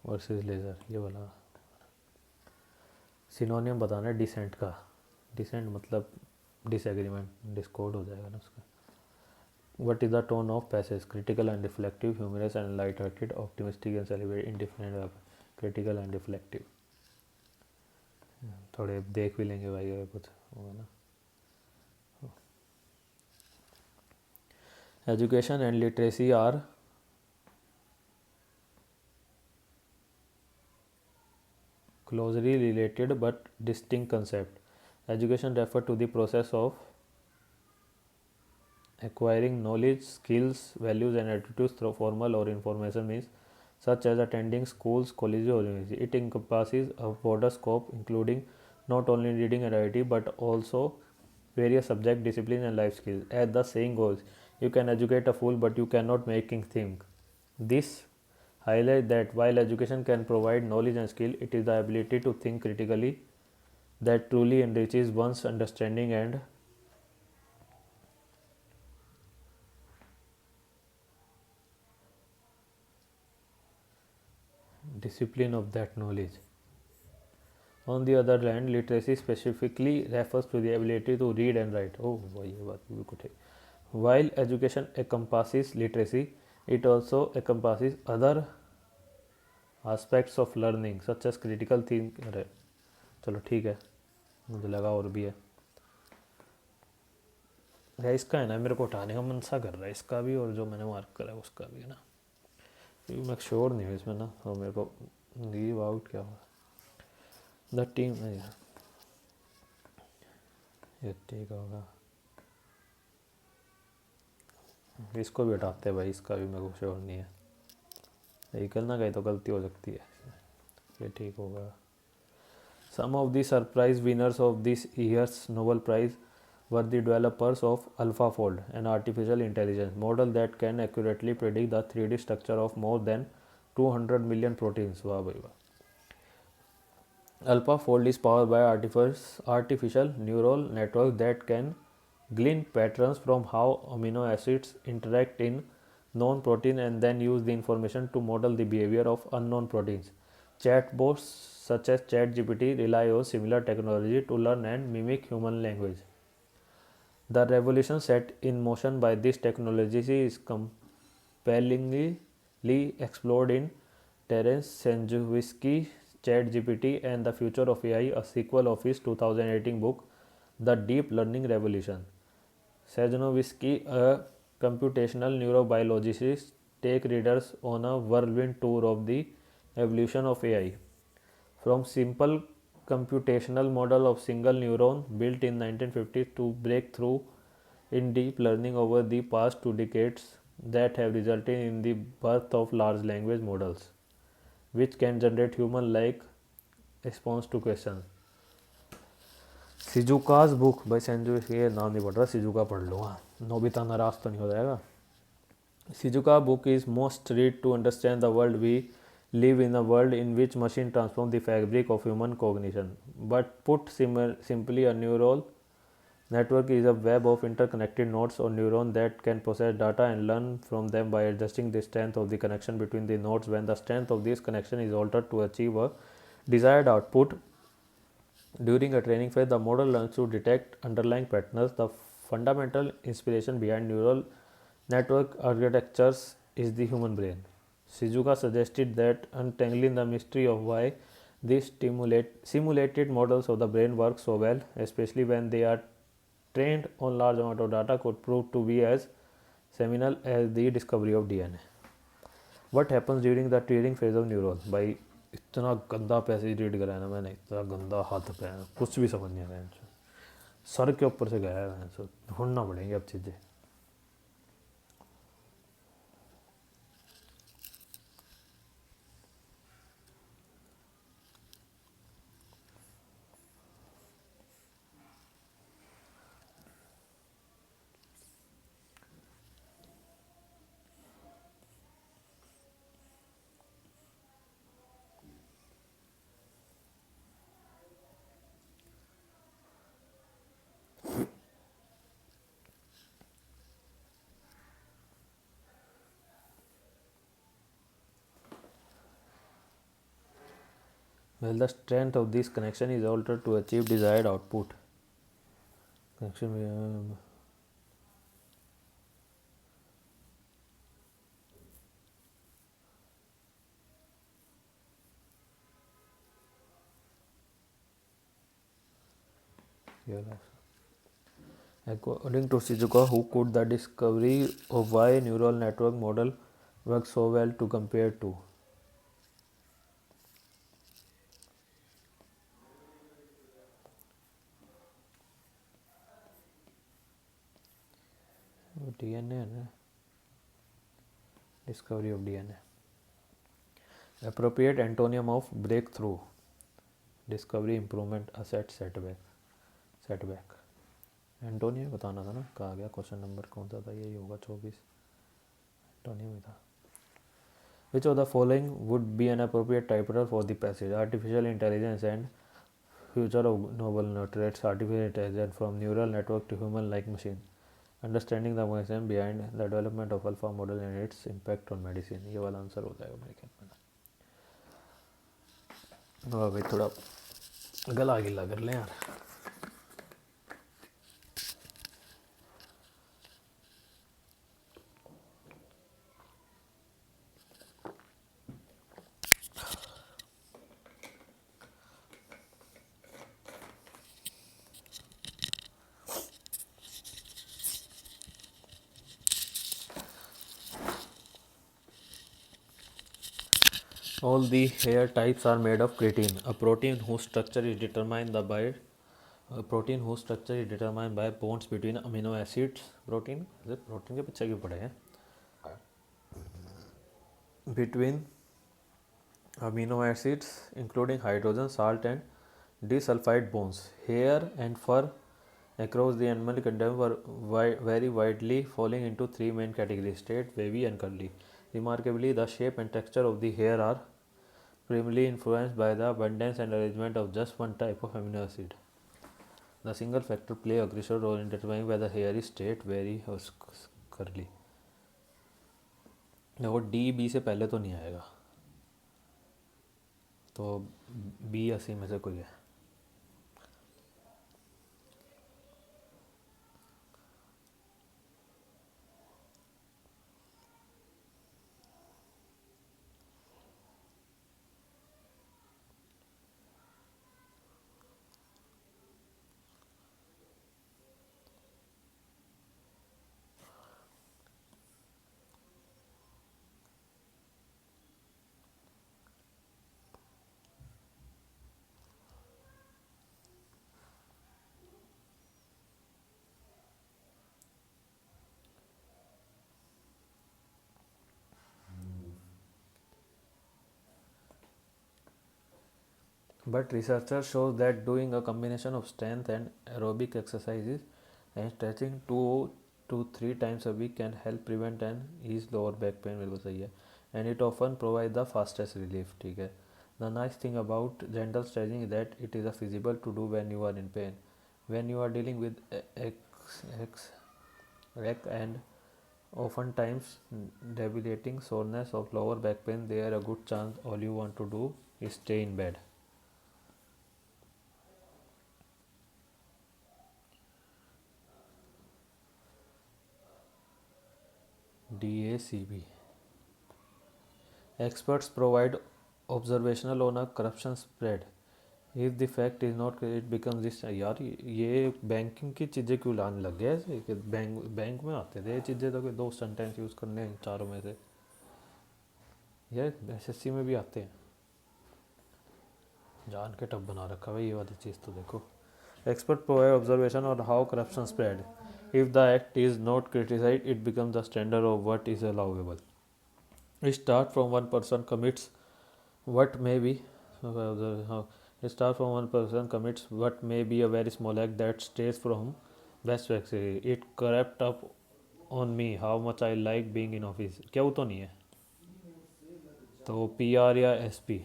versus leisure, ये वाला सिनोनियम बताना है decent का. Decent मतलब disagreement, Discord हो जाएगा ना उसका. What is the tone of passage? Critical and reflective, humorous and light-hearted, optimistic and celebrate, indifferent, critical and reflective. थोड़े देख भी लेंगे भाई अगर कुछ होगा ना. Education and literacy are closely related but distinct concepts. Education refers to the process of acquiring knowledge, skills, values, and attitudes through formal or informal means, such as attending schools, colleges, or universities. It encompasses a broader scope, including not only reading and writing but also various subject disciplines and life skills. As the saying goes, you can educate a fool, but you cannot make him think. This highlights that while education can provide knowledge and skill, it is the ability to think critically that truly enriches one's understanding and discipline of that knowledge. On the other hand, literacy specifically refers to the ability to read and write. Oh, ये बात भी कुछ है. While education encompasses literacy, it also encompasses other aspects of learning such as critical thinking. अरे चलो ठीक है, मुझे लगा और भी है. है इसका है ना, मेरे को उठाने का मन सा कर रहा है इसका भी, और जो मैंने मार्क करा है उसका भी है ना. मैं श्योर नहीं हूँ इसमें ना, और मेरे को गिव आउट क्या हुआ. द टीम है ये ठीक होगा. इसको भी हटाते हैं भाई, इसका भी मेरे को श्योर नहीं है. यही करना कहीं तो गलती हो सकती है. ये ठीक होगा. Some of the surprise winners of this year's Nobel Prize were the developers of AlphaFold, an artificial intelligence model that can accurately predict the 3D structure of more than 200 million proteins. वाह भाई वाह. AlphaFold is powered by artificial neural networks that can glean patterns from how amino acids interact in known protein and then use the information to model the behavior of unknown proteins. Chatbots such as ChatGPT rely on similar technology to learn and mimic human language. The revolution set in motion by this technology is compellingly explored in Terence Sanjewski's ChatGPT and the Future of AI, a sequel of his 2018 book, The Deep Learning Revolution. Sanjewski, a computational neurobiologist, takes readers on a whirlwind tour of the evolution of AI. From simple computational model of single neuron built in 1950 to breakthrough in deep learning over the past 2 decades that have resulted in the birth of large language models, which can generate human-like response to questions. Shizuka's book भाई सेंजू, ये नाम नहीं पढ़ रहा, सिजुका पढ़ लूँगा, Nobita नाराज तो नहीं हो जाएगा. सिजुका book is most read to understand the world. We live in a world in which machine transform the fabric of human cognition. But put simply, a neural network is a web of interconnected nodes or neurons that can process data and learn from them by adjusting the strength of the connection between the nodes. When the strength of this connection is altered to achieve a desired output during a training phase, the model learns to detect underlying patterns. The fundamental inspiration behind neural network architectures is the human brain. Shizuka suggested that untangling the mystery of why these simulated models of the brain work so well, especially when they are trained on large amount of data, could prove to be as seminal as the discovery of DNA. What happens during the training phase of neural? भाई इतना गंदा passage read करा है ना मैंने, इतना गंदा हाथ पे है, कुछ भी समझ नहीं आया, सर के ऊपर से गया है, ढूंढना पड़ेंगे अब चीज़ें. Well, the strength of this connection is altered to achieve desired output. Connection. According to Shizuka, who could the discovery of why neural network model works so well to compare to? DNA, discovery of DNA. Appropriate antonym of breakthrough. Discovery, improvement, asset, setback. Antonym बताना था ना, कहा गया question number कौन सा था, यही होगा 24. एंटोनियम था. Which of the following would be an appropriate typewriter for the passage? Artificial intelligence and future of novel traits. Artificial intelligence from neural network to human-like machine. Understanding the mechanism behind the development of alpha model and its impact on medicine. ये वाला answer हो जाएगा मेरे ख्याल में. भाई थोड़ा गला गिला कर लें यार. All the hair types are made of keratin, a protein whose structure is determined by bonds between amino acids. Protein के पीछे क्यों पड़े हैं? Between amino acids, including hydrogen, salt, and disulfide bonds. Hair and fur across the animal kingdom were very widely, falling into three main categories: straight, wavy, and curly. Remarkably, the shape and texture of the hair are primarily influenced by the abundance and arrangement of just one type of amino acid. The single factor play a crucial role in determining whether hair is straight, wavy, or curly. देखो D B से पहले तो नहीं आएगा, तो B या सी में से कोई है. But researchers show that doing a combination of strength and aerobic exercises and stretching 2 to 3 times a week can help prevent and ease lower back pain. बिल्कुल सही है. And it often provides the fastest relief. ठीक है. The nice thing about gentle stretching is that it is feasible to do when you are in pain. When you are dealing with ache and oftentimes debilitating soreness of lower back pain, there is a good chance all you want to do is stay in bed. DACB. Experts provide observational on a corruption spread. If the fact is not clear, it becomes this. यार ये banking की चीज़ें क्यों लाने लग गए ऐसे कि बैंक में आते थे ये चीज़ें तो कोई 2 सेंटेंस यूज़ करने हैं चारों में से. ये SSC में भी आते हैं. जान के टप बना रखा है ये वाली चीज़ तो देखो. Expert provide observation on how corruption spread. If the act is not criticized, it becomes the standard of what is allowable. It starts from one person commits what may be. It starts from one person commits what may be a very small act that stays from best practice. It crept up on me how much I like being in office. क्या वो तो नहीं है तो PR या SP.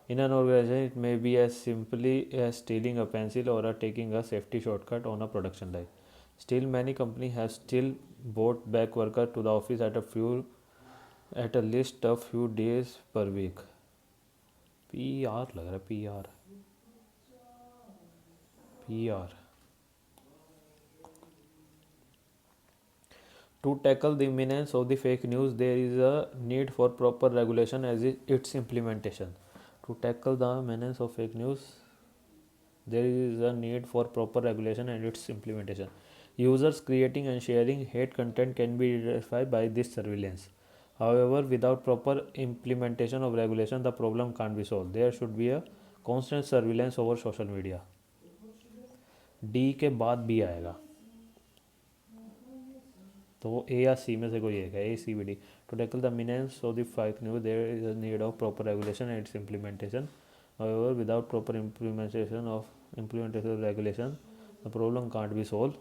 In an organization, it may be as simply as stealing a pencil or taking a safety shortcut on a production line. Still, many companies have still brought back workers to the office at a least a few days per week. PR लग रहा है PR. To tackle the imminence of the fake news, there is a need for proper regulation as its implementation. To tackle the menace of fake news, there is a need for proper regulation and its implementation. Users creating and sharing hate content can be identified by this surveillance. However, without proper implementation of regulation, the problem can't be solved. There should be a constant surveillance over social media. D के बाद B आएगा तो वो A या C में से कोई एक है. ACBD. To tackle the menace of the fake news, there is a need of proper regulation and its implementation. However, without proper implementation of regulation, the problem can't be solved.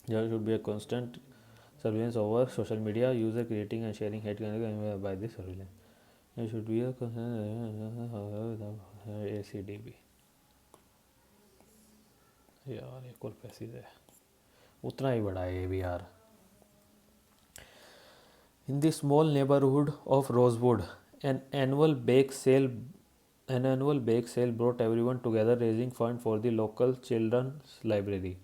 There should be a constant surveillance over social media. User creating and sharing hate content by this surveillance. There should be a constant ACDB. यार एक और passage है उतना ही बड़ा है ये भी यार. In the small neighborhood of Rosewood, an annual bake sale brought everyone together, raising funds for the local children's library.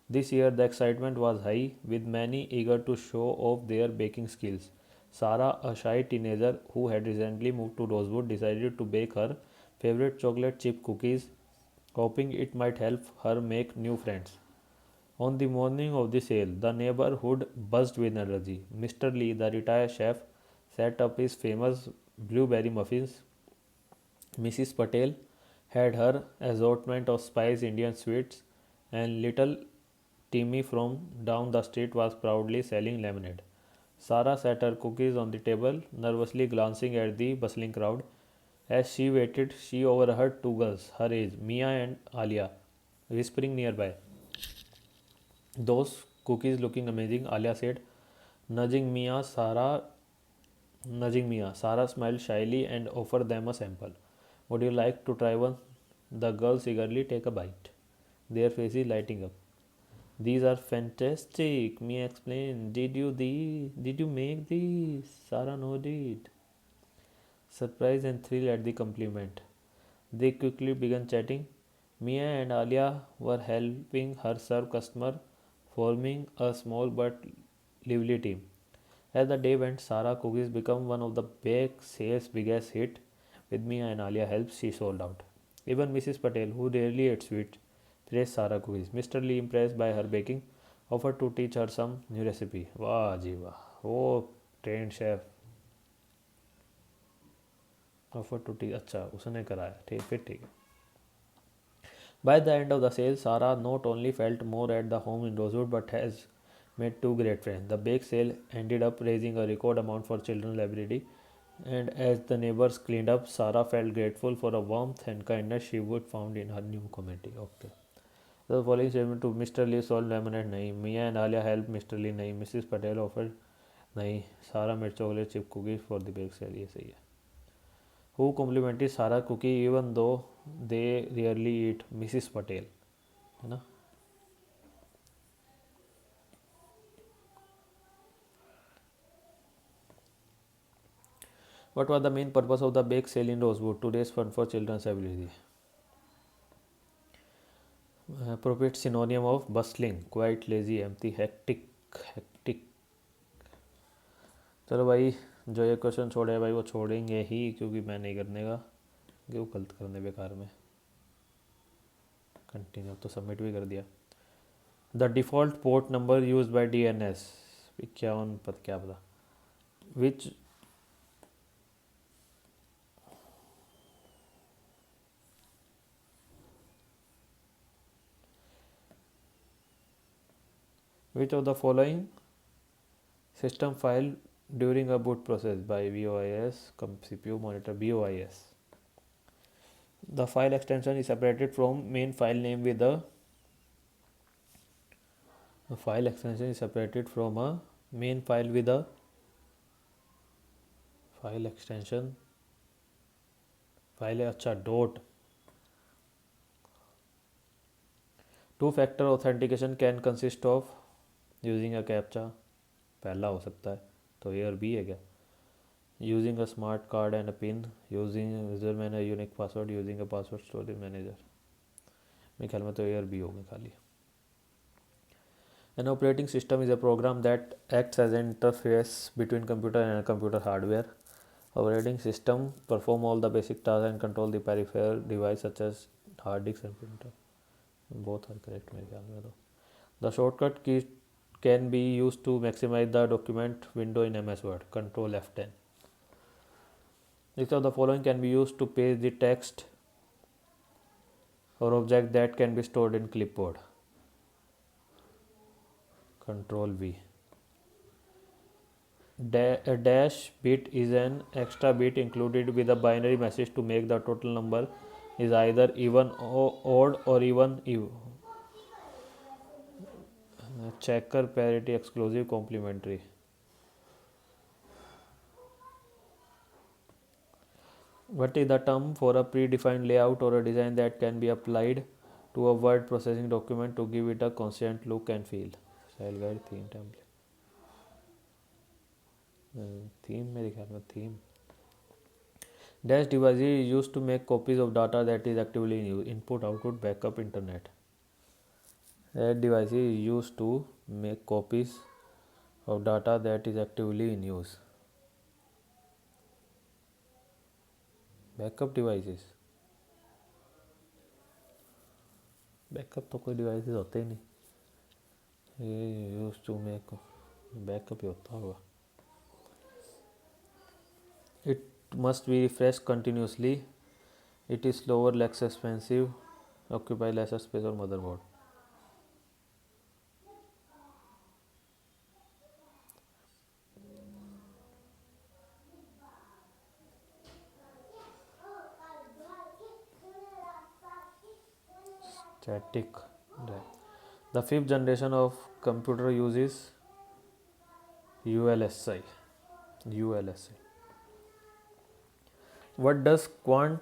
This year, the excitement was high, with many eager to show off their baking skills. Sarah, a shy teenager who had recently moved to Rosewood, decided to bake her favorite chocolate chip cookies, hoping it might help her make new friends. On the morning of the sale, the neighborhood buzzed with energy. Mr. Lee, the retired chef, set up his famous blueberry muffins. Mrs. Patel had her assortment of spiced Indian sweets, and little Timmy from down the street was proudly selling lemonade. Sarah sat her cookies on the table, nervously glancing at the bustling crowd. As she waited, she overheard two girls, her age, Mia and Alia, whispering nearby. Those cookies looking amazing, Alia said, nudging Mia. Sarah smiled shyly and offered them a sample. Would you like to try one? The girls eagerly take a bite, their faces lighting up. These are fantastic, Mia explained. Did you make these? Sarah nodded, surprised and thrilled at the compliment. They quickly began chatting. Mia and Alia were helping her serve customers, forming a small but lively team. As the day went, Sarah cookies became one of the bake sales biggest hit. With Mia and Alia help, she sold out. Even Mrs. Patel, who rarely ate sweets, praised Sarah cookies. Mr. Lee, impressed by her baking, offered to teach her some new recipe. वाह जी वाह, वो trained chef offered to teach. अच्छा उसने कराया, ठीक फिर ठीक है. By the end of the sale, Sarah not only felt more at the home in Rosewood but has made two great friends. The bake sale ended up raising a record amount for children's library, And as the neighbors cleaned up, Sarah felt grateful for the warmth and kindness she would found in her new community. Okay. The following statement to Mr. Lee sold lemonade नहीं, Mia and Alia helped Mr. Lee नहीं, Mrs. Patel offered नहीं, Sarah made chocolate chip cookies for the bake sale. ये सही है. Who complimented Sarah cookie even though they rarely eat? Mrs. Patel. है ना. What was the main purpose of the bake sale in Rosewood? To raise fund for children's ability. Appropriate synonym of bustling, quite, lazy, empty, hectic. चलो भाई, जो ये question छोड़े भाई वो छोड़ेंगे ही, क्योंकि मैं नहीं करने का, क्यों गलत करने बेकार में. कंटिन्यू तो सबमिट भी कर दिया. The default port number use by DNS 51 पता क्या पता. विच Which of the following system file during a boot process by BOIS, CPU monitor BOIS. The file extension is separated from main file name with the file extension is separated from a main file with a file extension file अच्छा dot. Two-factor authentication can consist of using a captcha, पहला हो सकता है तो A और B है क्या. Using a smart card and a pin, using user manager unique password, using a password storage manager. मेरे ख्याल में तो A और B होंगे खाली. An operating system is a program that acts as an interface between computer and a computer hardware. Operating system perform all the basic tasks and control the peripheral device such as hard disk and printer. Both are correct मेरे ख्याल में तो. The shortcut key can be used to maximize the document window in MS Word. Control F10. Which of the following can be used to paste the text or object that can be stored in clipboard? Control V. A dash bit is an extra bit included with a binary message to make the total number is either even, odd or even. Checker, parity, exclusive, complementary. What is the term for a predefined layout or a design that can be applied to a word processing document to give it a consistent look and feel? Style guide, theme, template. Theme मेरे ख्याल में theme. Dash device is used to make copies of data that is actively in use. Input, output, backup, internet. That device is used to make copies of data that is actively in use. Backup devices. Backup तो कोई devices होते ही नहीं. ये used to make backup ही होता होगा. It must be refreshed continuously. It is slower, less expensive, occupy lesser space or motherboard. Static. The fifth generation of computer uses ULSI. What does quant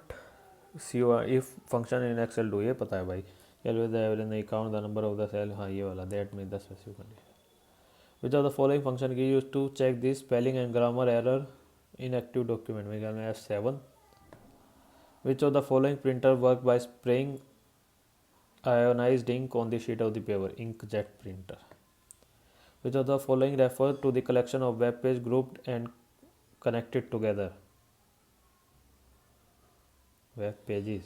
if function in Excel do? ये पता है भाई. Calculate the average नहीं, count the number of the cell. हाँ ये वाला. That means the specific condition. Which of the following function is used to check the spelling and grammar error in active document? मेरे ख्याल में F7. Which of the following printer work by spraying ionized ink on the sheet of the paper? Inkjet printer. Which of the following refer to the collection of web page grouped and connected together? Web pages.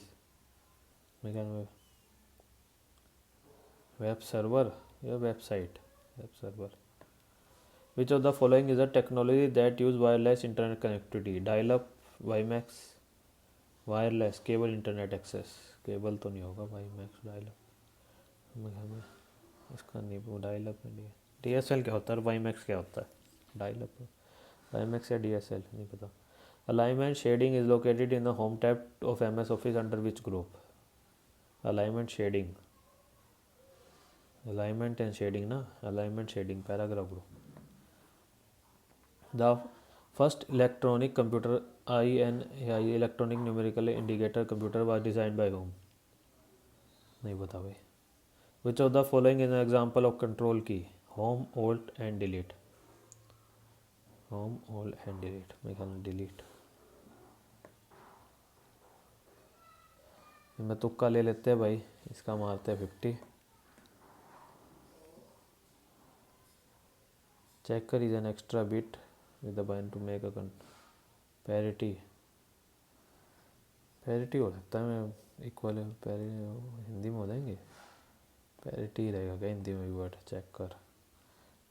Web server या website? Web server. Which of the following is a technology that use wireless internet connectivity? Dial-up, WiMAX, wireless, cable internet access. Cable तो नहीं होगा WiMAX, dial-up. इसका नहीं, वो dial-up में नहीं है. DSL क्या होता है और WiMAX क्या होता है? Dial-up, WiMAX या DSL नहीं पता. Alignment shading is located in the home tab of MS Office under which group? Alignment shading. Alignment and shading na? Alignment shading paragraph group. The first electronic computer INI electronic numerical indicator computer was designed by whom? नहीं पता भाई. Which of the following is an example of control key? Home, Alt and delete. Home, Alt and delete. मैं कहना delete. मैं तुक्का ले लेते हैं भाई. इसका मारते हैं 50. Checker is an extra bit with the bind to make a parity. Parity हो सकता है. मैं इक्वल हिंदी में हो जाएंगे. पैरिटी रहेगा क्या हिंदी में भी वर्ड. चेकर.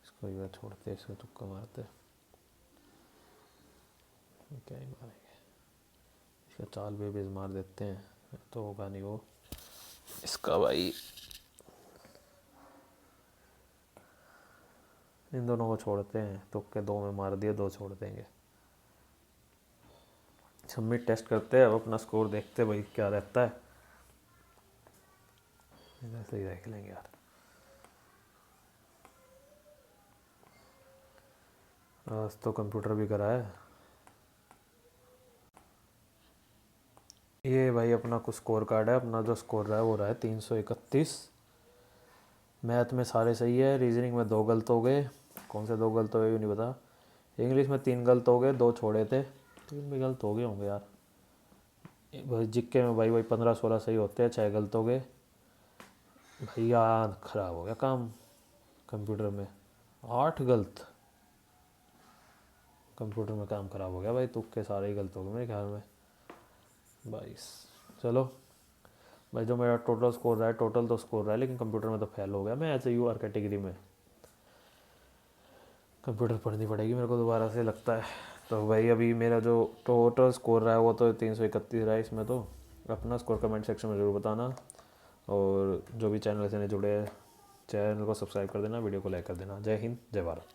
इसको भी छोड़ते हैं. इसको तुक्का मारते हैं. क्या ही मारेंगे. इसका चाल बेबेज मार देते हैं. तो होगा नहीं वो. इसका भाई इन दोनों को छोड़ते हैं. तुक्के 2 में मार दिए. 2 छोड़ देंगे. सबमिट टेस्ट करते हैं. अब अपना स्कोर देखते हैं भाई क्या रहता है. इधर से ही देख लेंगे यार. आज तो कंप्यूटर भी करा है. ये भाई अपना कुछ स्कोर कार्ड है. अपना जो स्कोर रहा है वो रहा है 331. मैथ में सारे सही है. रीजनिंग में 2 गलत हो गए. कौन से 2 गलत हो गए नहीं पता. इंग्लिश में 3 गलत हो गए. 2 छोड़े थे. 3 भी गलत हो गए होंगे यार. भाई जिक्के में भाई 15-16 सही होते हैं. 6 गलत हो गए. भैया ख़राब हो गया काम कंप्यूटर में. 8 गलत. कंप्यूटर में काम ख़राब हो गया भाई. तुक्के सारे ही गलत हो गए मेरे ख्याल में भाई. चलो भाई जो मेरा टोटल स्कोर रहा है. टोटल तो स्कोर रहा है लेकिन कंप्यूटर में तो फेल हो गया मैं. ऐसे यू आर कैटेगरी में. कंप्यूटर पढ़नी पड़ेगी मेरे को दोबारा से लगता है. तो भाई अभी मेरा जो टोटल स्कोर रहा है वो तो 331 रहा है. इसमें तो अपना स्कोर कमेंट सेक्शन में ज़रूर बताना. और जो भी चैनल से जुड़े हैं चैनल को सब्सक्राइब कर देना. वीडियो को लाइक कर देना. जय हिंद जय भारत.